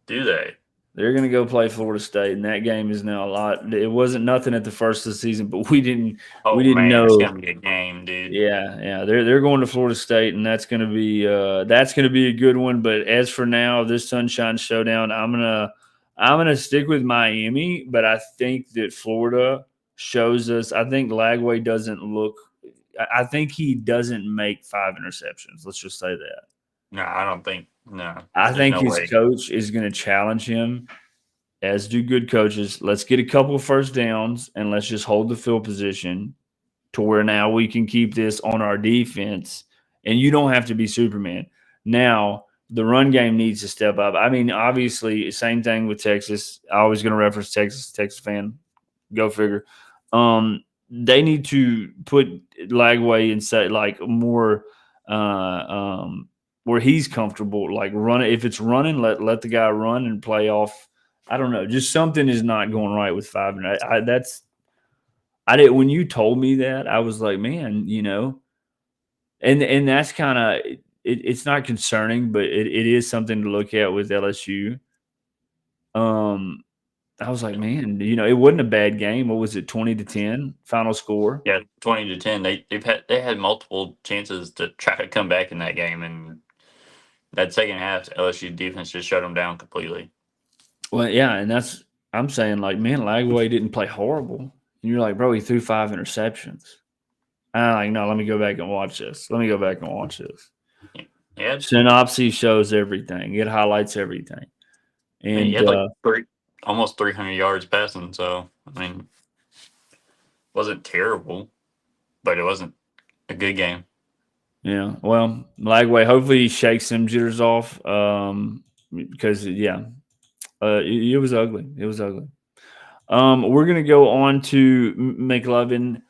Do they? They're going to go play Florida State, and that game is now a lot. It wasn't nothing at the first of the season, but we didn't know. It's going to be a game, dude. Yeah. They're going to Florida State, and that's going to be a good one. But as for now, this Sunshine Showdown, I'm gonna stick with Miami, but I think that Florida shows us. I think Lagway doesn't look. I think he doesn't make 5 interceptions. Let's just say that. No, I don't think. No, I think his coach is going to challenge him, as do good coaches. Let's get a couple of first downs and let's just hold the field position to where now we can keep this on our defense, and you don't have to be Superman. Now, the run game needs to step up. I mean, obviously, same thing with Texas. I always going to reference Texas fan. Go figure. They need to put Lagway and say like more where he's comfortable, like run it. If it's running, let the guy run and play off. I don't know. Just something is not going right with 5. And I did when you told me that, I was like, man, and that's kind of it's not concerning, but it is something to look at with LSU. I was like, man, it wasn't a bad game. What was it, 20-10 final score? Yeah, 20-10. They had multiple chances to try to come back in that game, and that second half, LSU defense just shut them down completely. Well, yeah, and I'm saying like, man, Lagway didn't play horrible. And you're like, bro, he threw 5 interceptions. I'm like, no, let me go back and watch this. Yeah. Synopsis shows everything. It highlights everything. And he had almost 300 yards passing. So, I mean, wasn't terrible, but it wasn't a good game. Yeah. Well, Lagway, hopefully he shakes some jitters off because, it was ugly. It was ugly. We're going to go on to McLovin.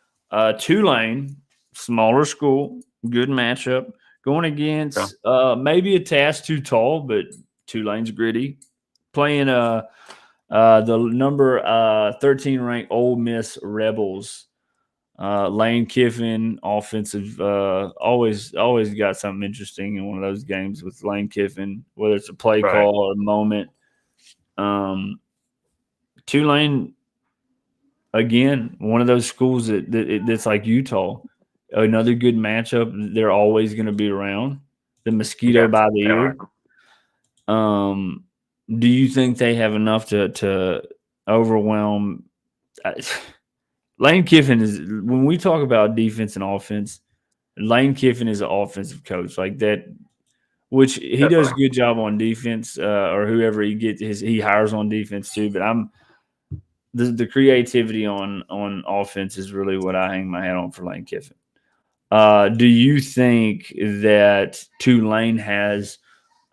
Tulane, smaller school, good matchup. Going against maybe a task too tall, but Tulane's gritty. Playing the number 13 ranked Ole Miss Rebels. Lane Kiffin, offensive, always got something interesting in one of those games with Lane Kiffin, whether it's a play call or a moment. Tulane, again, one of those schools that's like Utah. Another good matchup. They're always going to be around. The mosquito by the ear. Do you think they have enough to overwhelm? Lane Kiffin is, when we talk about defense and offense, Lane Kiffin is an offensive coach like that, which he does a good job on defense, or whoever he hires on defense too. But the creativity on offense is really what I hang my hat on for Lane Kiffin. Do you think that Tulane has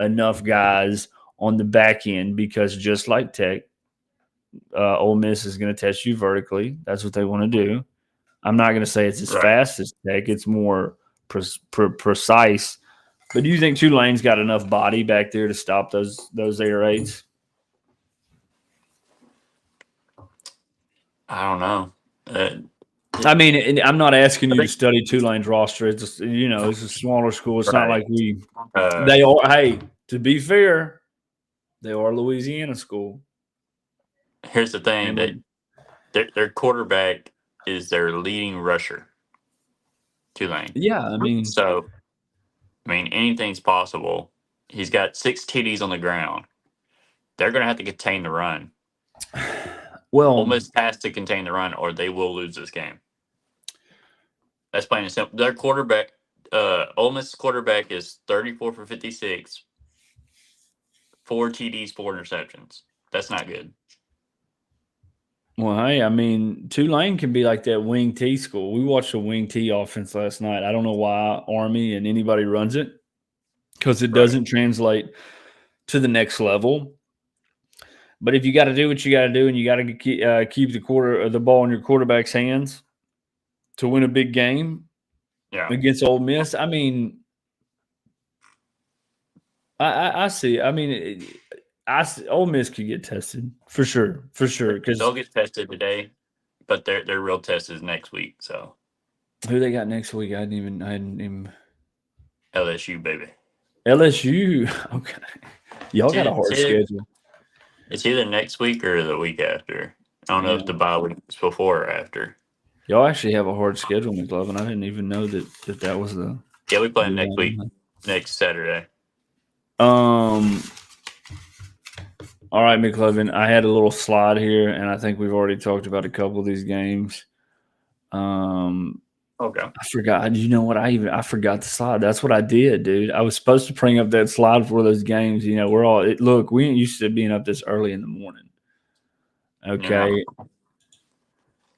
enough guys on the back end? Because just like Tech, Ole Miss is going to test you vertically. That's what they want to do. I'm not going to say it's as fast as Tech. It's more precise. But do you think Tulane's got enough body back there to stop those air raids? I don't know. I mean, I'm not asking you to study Tulane's roster. It's just, it's a smaller school. It's not like they are. Hey, to be fair, they are a Louisiana school. Here's the thing: that their quarterback is their leading rusher. Tulane. Yeah, anything's possible. He's got 6 TDs on the ground. They're going to have to contain the run. Well, Ole Miss has to contain the run, or they will lose this game. That's plain and simple. Their quarterback, Ole Miss quarterback, is 34 for 56, 4 TDs, 4 interceptions. That's not good. Well, hey, Tulane can be like that wing T school. We watched a wing T offense last night. I don't know why Army and anybody runs it, because it doesn't translate to the next level. But if you got to do what you got to do, and you got to keep the ball in your quarterback's hands to win a big game against Ole Miss, I see. Ole Miss could get tested for sure. Because they'll get tested today, but their real test is next week. So who they got next week? I hadn't even. LSU, baby. LSU. Okay, y'all got a hard schedule. It's either next week or the week after. I don't know if the bye week is before or after. Y'all actually have a hard schedule, McLovin. I didn't even know that was the. Yeah, we play next week, next Saturday. All right, McLovin, I had a little slide here, and I think we've already talked about a couple of these games. Okay. I forgot. You know what? I forgot the slide. That's what I did, dude. I was supposed to bring up that slide for those games. Look, we ain't used to being up this early in the morning. Okay.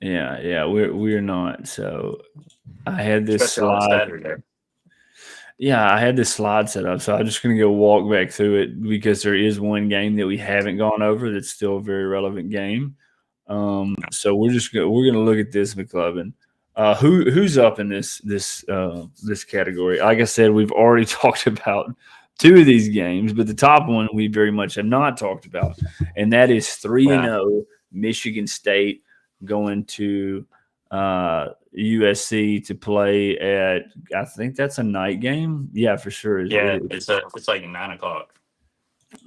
Yeah, we're not. So I had this Especially on slide. Saturday. Yeah, I had this slide set up, so I'm just gonna go walk back through it because there is one game that we haven't gone over that's still a very relevant game. So we're gonna look at this, McLovin. Who's up in this category? Like I said, we've already talked about two of these games, but the top one we very much have not talked about, and that is 3-0 Michigan State going to USC to play at. I think that's a night game. Yeah, for sure. Yeah, it's like 9 o'clock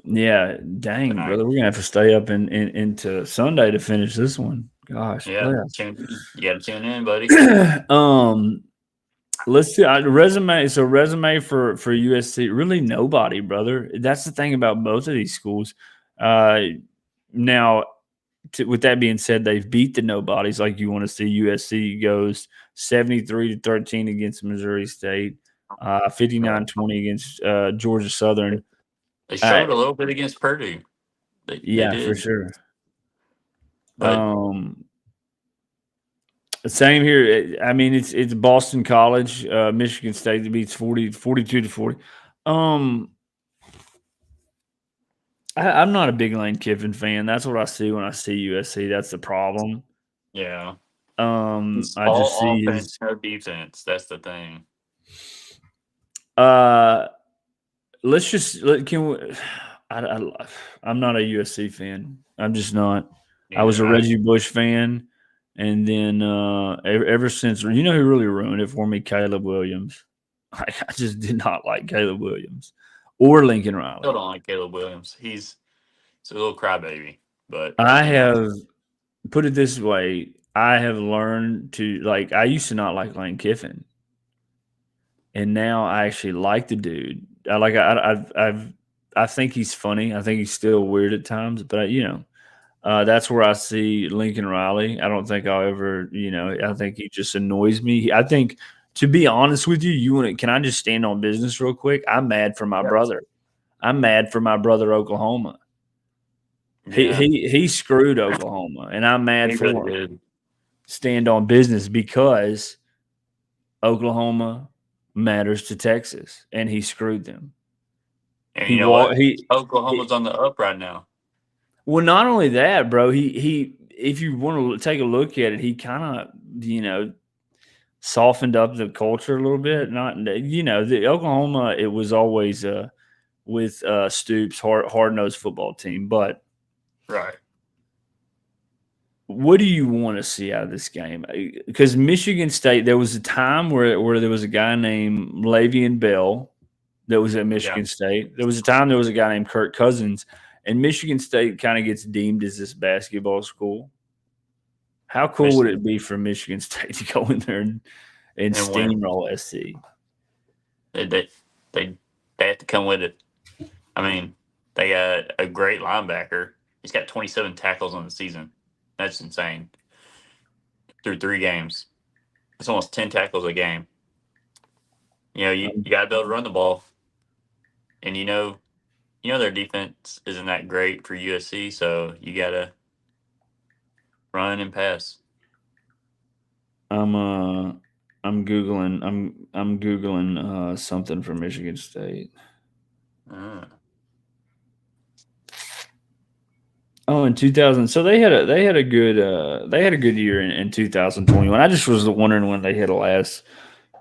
Yeah, dang, tonight. brother, we're gonna have to stay up into Sunday to finish this one. Gosh, Yeah, bless. you got to tune in, buddy. Let's see. Resume. So resume for USC. Really nobody, brother. That's the thing about both of these schools. Now, with that being said, they've beat the nobodies. Like you want to see USC goes 73-13 against Missouri State, 59-20 against Georgia Southern. They showed a little bit against Purdue. They did. For sure. But Same here. I mean, it's Boston College, Michigan State that beats 42-40. I'm not a big Lane Kiffin fan. That's what I see when I see USC. That's the problem. yeah, I just all see offense, no defense. That's the thing. Let's just can we, I'm not a USC fan. I'm just not. I was a Reggie Bush fan, and then ever since, you know who really ruined it for me? Caleb Williams. I just did not like Caleb Williams or Lincoln Riley. Still don't like Caleb Williams. He's a little crybaby. But I have put it this way: I have learned to like. I used to not like Lane Kiffin, and now I actually like the dude. I think he's funny. I think he's still weird at times, but that's where I see Lincoln Riley. I don't think I'll ever, I think he just annoys me. I think, to be honest with you, can I just stand on business real quick? I'm mad for my brother. I'm mad for my brother, Oklahoma. Yeah. He screwed Oklahoma, and I'm mad for him. Stand on business because Oklahoma matters to Texas, and he screwed them. And Oklahoma's on the up right now. Well, not only that, bro. He if you want to take a look at it, he kind of softened up the culture a little bit. Not the Oklahoma. It was always with Stoops hard-nosed football team, but right. What do you want to see out of this game? Because Michigan State, there was a time where there was a guy named Le'Veon Bell that was at Michigan State. There was a time there was a guy named Kirk Cousins, and Michigan State kind of gets deemed as this basketball school. How cool would it be for Michigan State to go in there and steamroll SC? They have to come with it. I mean, they got a great linebacker. He's got 27 tackles on the season. That's insane. Through 3 games. It's almost 10 tackles a game. You got to be able to run the ball. And their defense isn't that great for USC, so you got to run and pass. I'm googling I'm googling something for Michigan State. Oh, in 2000, so they had a good year in 2021. I just was wondering when they had a last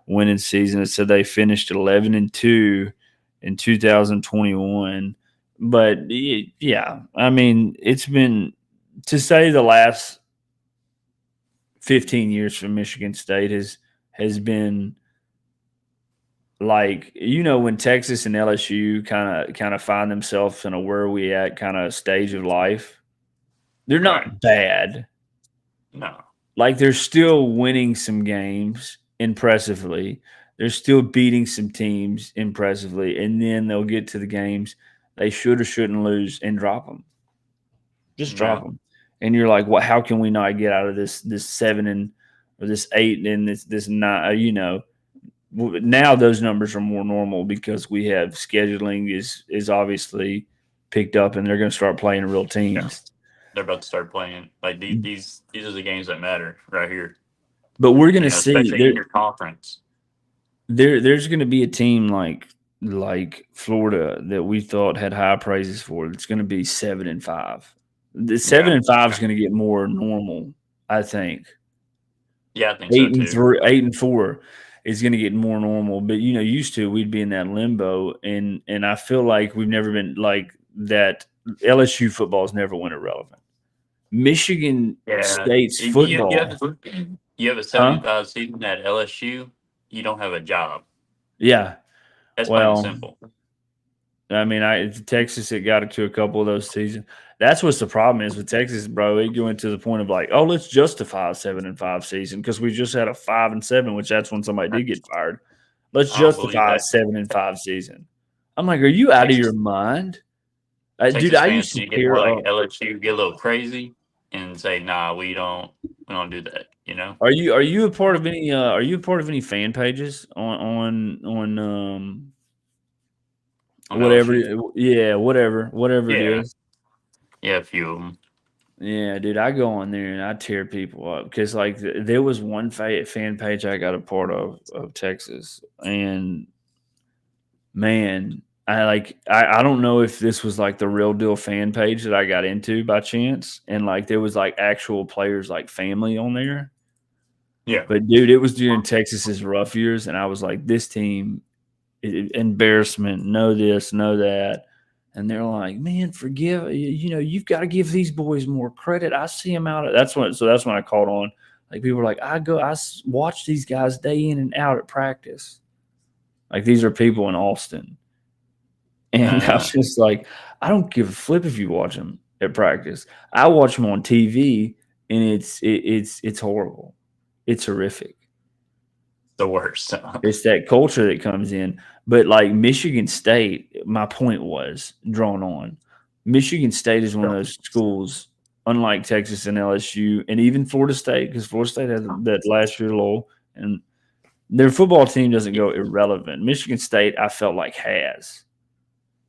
winning season. It said they finished 11-2 in 2021. But yeah, I mean, it's been, to say the last 15 years for Michigan State has been like, when Texas and LSU kind of find themselves in a where are we at kind of stage of life. They're not bad. No. Like, they're still winning some games impressively. They're still beating some teams impressively. And then they'll get to the games they should or shouldn't lose and drop them. Just drop them. And you're like, well, how can we not get out of this 7 or this 8 and this 9? Now those numbers are more normal because we have scheduling is obviously picked up and they're going to start playing real teams. they're about to start playing. Like these are the games that matter right here. But we're going to see especially in your conference. There's going to be a team like Florida that we thought had high praises for. It's going to be 7-5. The 7-5 is going to get more normal, I think. Yeah, I think so too. 8-4 is going to get more normal. But used to we'd be in that limbo, and I feel like we've never been like that. LSU football's never went irrelevant. Michigan State's football. You have a 7-5 season at LSU. You don't have a job. Yeah, that's plain and simple. I mean, Texas, it got it to a couple of those seasons. That's what's the problem is with Texas, bro. It went to the point of like, oh, let's justify a 7-5 season because we just had a 5-7, which that's when somebody did get fired. Let's justify a 7-5 season. I'm like, are you out of your mind, dude? I used to get more like LSU, get a little crazy, and say, nah, we don't do that. Are you a part of any? Are you a part of any fan pages on whatever? Yeah, whatever it is. Yeah, a few of them. Yeah, dude, I go on there and I tear people up because like there was one fan page I got a part of Texas, and man, I don't know if this was like the real deal fan page that I got into by chance, and like there was like actual players like family on there. Yeah, but dude, it was during Texas's rough years, and I was like, this team, embarrassment, know this, know that. And they're like, man, forgive, you've got to give these boys more credit. I see them out. That's when I caught on. Like people were like, I watch these guys day in and out at practice. Like these are people in Austin. And I was just like, I don't give a flip if you watch them at practice. I watch them on TV, and it's horrible. It's horrific. The worst. It's that culture that comes in. But like Michigan State, my point was drawn on. Michigan State is one of those schools, unlike Texas and LSU, and even Florida State, because Florida State had that last year low, and their football team doesn't go irrelevant. Michigan State, I felt like has.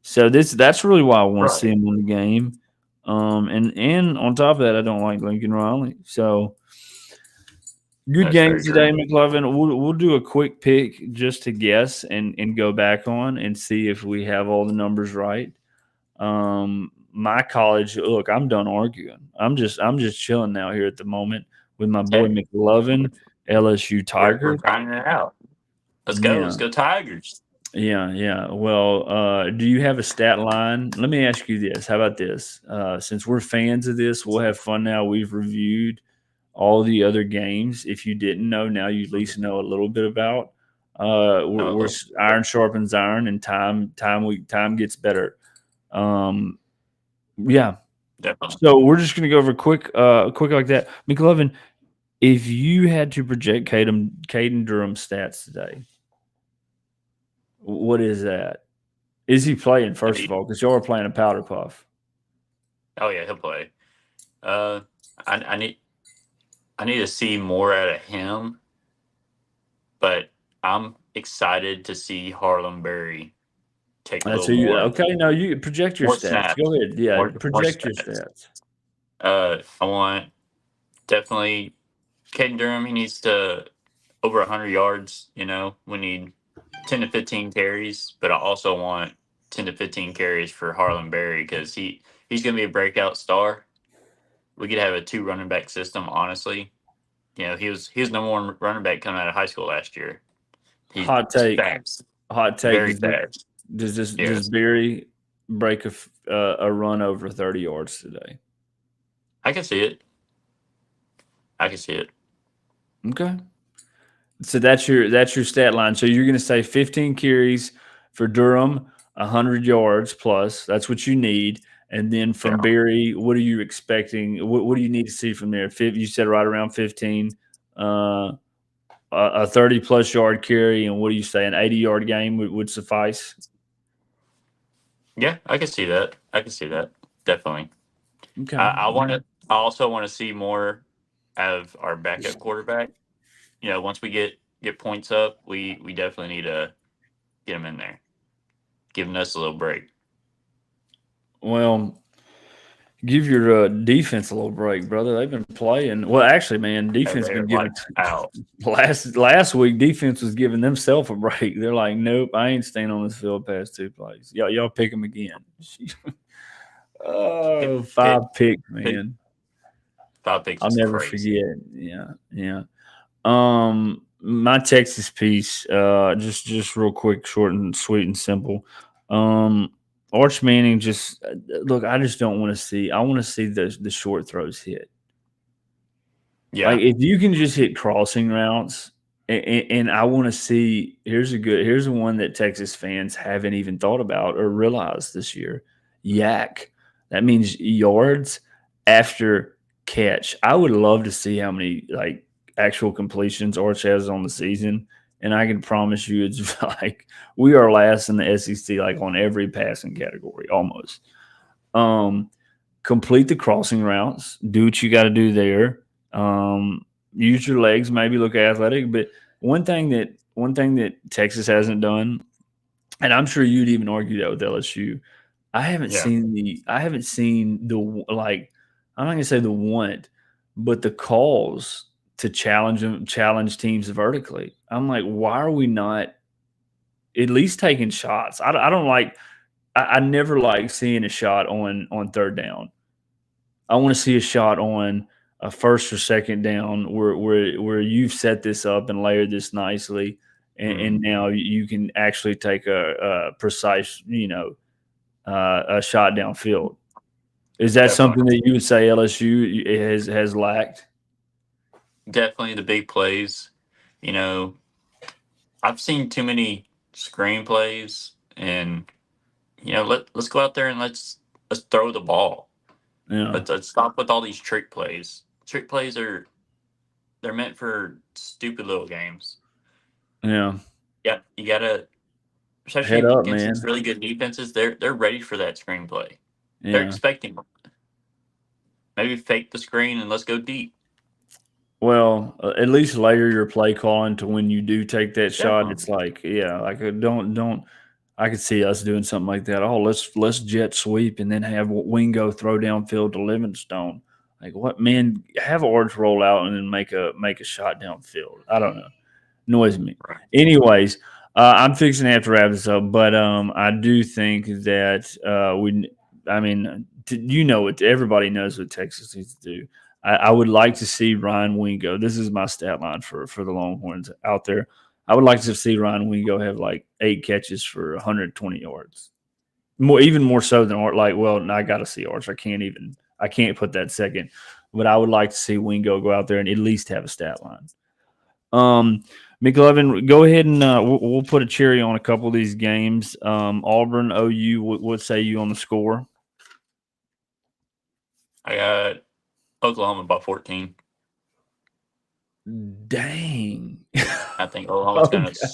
So that's really why I want to see them in the game. And on top of that, I don't like Lincoln Riley. So good games today, McLovin. We'll do a quick pick just to guess and go back on and see if we have all the numbers right. My college, look, I'm done arguing. I'm just chilling now here at the moment with my boy McLovin, LSU Tigers. We're grinding it out. Let's go. Let's go Tigers. Yeah. Well, do you have a stat line? Let me ask you this. How about this? Since we're fans of this, we'll have fun now. We've reviewed all the other games. If you didn't know, now you at least know a little bit about. We're iron sharpens iron, and time gets better. Yeah. Definitely. So we're just gonna go over quick like that. McLovin, if you had to project Caden Durham's stats today, what is that? Is he playing, first of all? Because y'all are playing a powder puff. Oh yeah, he'll play. I need to see more out of him, but I'm excited to see Harlem Berry take a little more. Okay, no, you project your stats. Snaps. Go ahead. Yeah, project your stats. I want definitely Caden Durham. He needs to over 100 yards. We need 10 to 15 carries, but I also want 10 to 15 carries for Harlem Berry because he's going to be a breakout star. We could have a 2 running back system, honestly. He was number 1 running back coming out of high school last year. Hot take. Fast. Hot take. Very fast. Does Berry break a run over 30 yards today? I can see it. Okay. So that's your stat line. So you're going to say 15 carries for Durham, 100 yards plus. That's what you need. And then from Berry, what are you expecting? What do you need to see from there? You said right around 15, a 30-plus yard carry, and what do you say? An 80-yard game would suffice? Yeah, I can see that. Definitely. Okay. I also want to see more out of our backup quarterback. Once we get points up, we definitely need to get him in there, giving us a little break. Well, Give your defense a little break, brother. They've been playing. Well, actually, man, defense They're been giving lights out. last week. Defense was giving themselves a break. They're like, nope, I ain't staying on this field past 2 plays. Y'all pick them again. Oh, five picks, man. 5 picks I'll is never crazy. forget. Yeah. My Texas piece, just real quick, short and sweet and simple. Arch Manning just look. I just don't want to see. I want to see the short throws hit. Yeah. Like if you can just hit crossing routes, and I want to see. Here's the one that Texas fans haven't even thought about or realized this year. Yak. That means yards after catch. I would love to see how many like actual completions Arch has on the season, and I can promise you, it's like we are last in the SEC, like on every passing category almost. Complete the crossing routes. Do what you got to do there. Use your legs, maybe look athletic. But one thing that Texas hasn't done, and I'm sure you'd even argue that with LSU. Yeah. I haven't seen the like. I'm not gonna say the want, but the calls to challenge teams vertically. I'm like, why are we not at least taking shots? I don't like. I never like seeing a shot on third down. I want to see a shot on a first or second down where you've set this up and layered this nicely, and now you can actually take a precise, a shot downfield. Is that something Definitely. that you would say LSU has lacked? Definitely the big plays. You know, I've seen too many screenplays, and let's go out there and let's throw the ball. Yeah, Let's stop with all these trick plays. Trick plays they're meant for stupid little games. yeah. Yeah, you gotta, Head especially up, against these man. really good defenses. They're ready for that screenplay. They're Yeah. expecting maybe fake the screen and let's go deep. Well, at least layer your play calling to when you do take that shot. It's Definitely. like, yeah, like don't. I could see us doing something like that. Oh, let's jet sweep and then have Wingo throw downfield to Livingstone. Like what, man? Have Arch roll out and then make a shot downfield. I don't know. Annoys me. Right. Anyways, I'm fixing to have to wrap this up, but I do think that we. I mean, everybody knows what Texas needs to do. I would like to see Ryan Wingo. This is my stat line for the Longhorns out there. I would like to see Ryan Wingo have like 8 catches for 120 yards. Even more so than Art. Like, well, I got to see Arch. I can't put that second. But I would like to see Wingo go out there and at least have a stat line. McLovin, go ahead and we'll put a cherry on a couple of these games. Auburn, OU, what say you on the score? I got Oklahoma by 14. Dang. I think Oklahoma's Okay. going to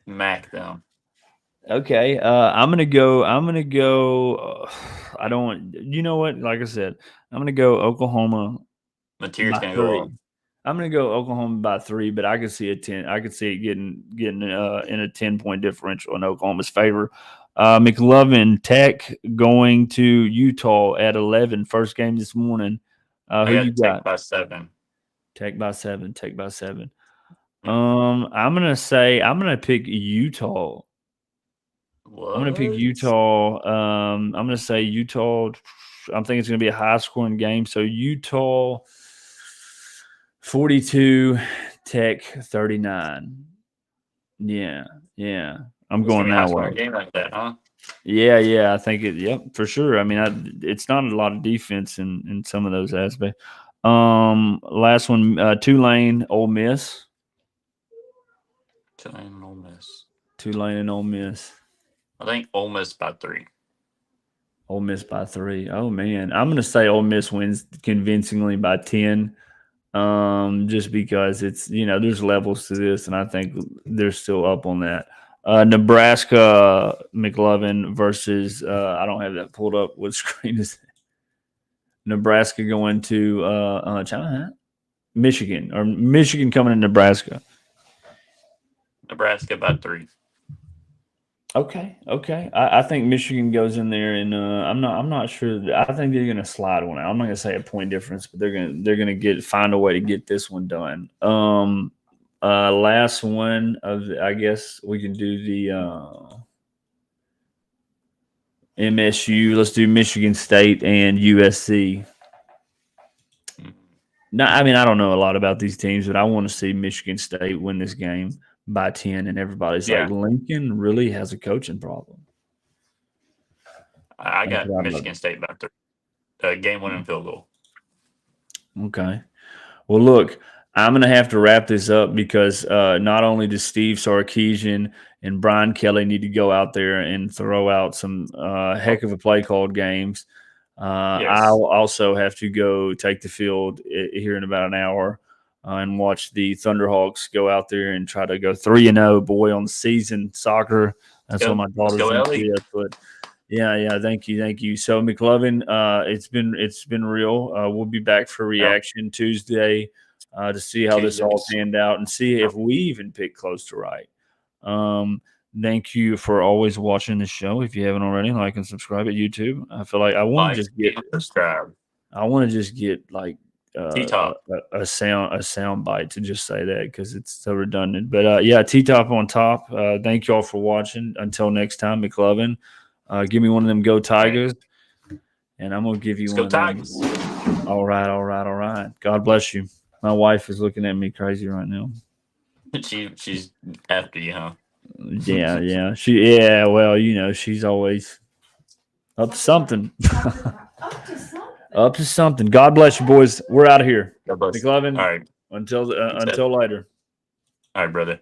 smack them. Okay, I'm gonna go. I don't want. You know what? Like I said, I'm gonna go Oklahoma Mateer's by going to go 3. off. I'm gonna go Oklahoma by 3, but I could see a 10. I could see it getting in a 10-point differential in Oklahoma's favor. McLovin Tech going to Utah at 11. First game this morning. I Who you got Tech got? by 7. Tech by 7. Tech by 7. Yeah. I'm gonna pick Utah. What? I'm going to pick Utah. I'm going to say Utah. I'm thinking it's going to be a high scoring game. So Utah 42, Tech 39. Yeah. I'm It's going going to be a high that scoring way. game like that, huh? Yeah. I think yep, for sure. I mean, it's not a lot of defense in some of those aspects. Last one, Tulane, Ole Miss. Tulane and Ole Miss. Tulane and Ole Miss. I think Ole Miss by 3. Ole Miss by 3. Oh man, I'm going to say Ole Miss wins convincingly by 10. Just because it's there's levels to this, and I think they're still up on that. Nebraska McLovin versus I don't have that pulled up. What screen is that? Nebraska going to China, Michigan coming to Nebraska. Nebraska by 3. Okay. I think Michigan goes in there, and I'm not sure. I think they're going to slide one out. I'm not going to say a point difference, but they're gonna find a way to get this one done. Last one of I guess we can do the MSU. Let's do Michigan State and USC. No, I mean I don't know a lot about these teams, but I want to see Michigan State win this game by 10, and everybody's like, Lincoln really has a coaching problem. I got Michigan State back there. Game-winning field goal. Okay. Well, look, I'm going to have to wrap this up because not only does Steve Sarkisian and Brian Kelly need to go out there and throw out some heck of a play called games, I'll also have to go take the field here in about an hour and watch the Thunderhawks go out there and try to go 3-0, boy, on the season soccer. That's what my daughter's into. But yeah. Thank you. So McLovin, it's been real. We'll be back for reaction Tuesday to see how this all panned out and see if we even pick close to right. Thank you for always watching the show. If you haven't already, like and subscribe at YouTube. I feel like I want to just get subscribe. I want to just get like TTOP. a sound bite to just say that because it's so redundant. But yeah, TTOP on top. Thank you all for watching. Until next time, McLovin. Give me one of them Go Tigers, and I'm gonna give you one. Go Tigers. All right. God bless you. My wife is looking at me crazy right now. She's after you, huh? Yeah. Well, she's always up to something. Up to something. God bless you, boys. We're out of here. God bless. McLovin. All right. Until later. All right, brother.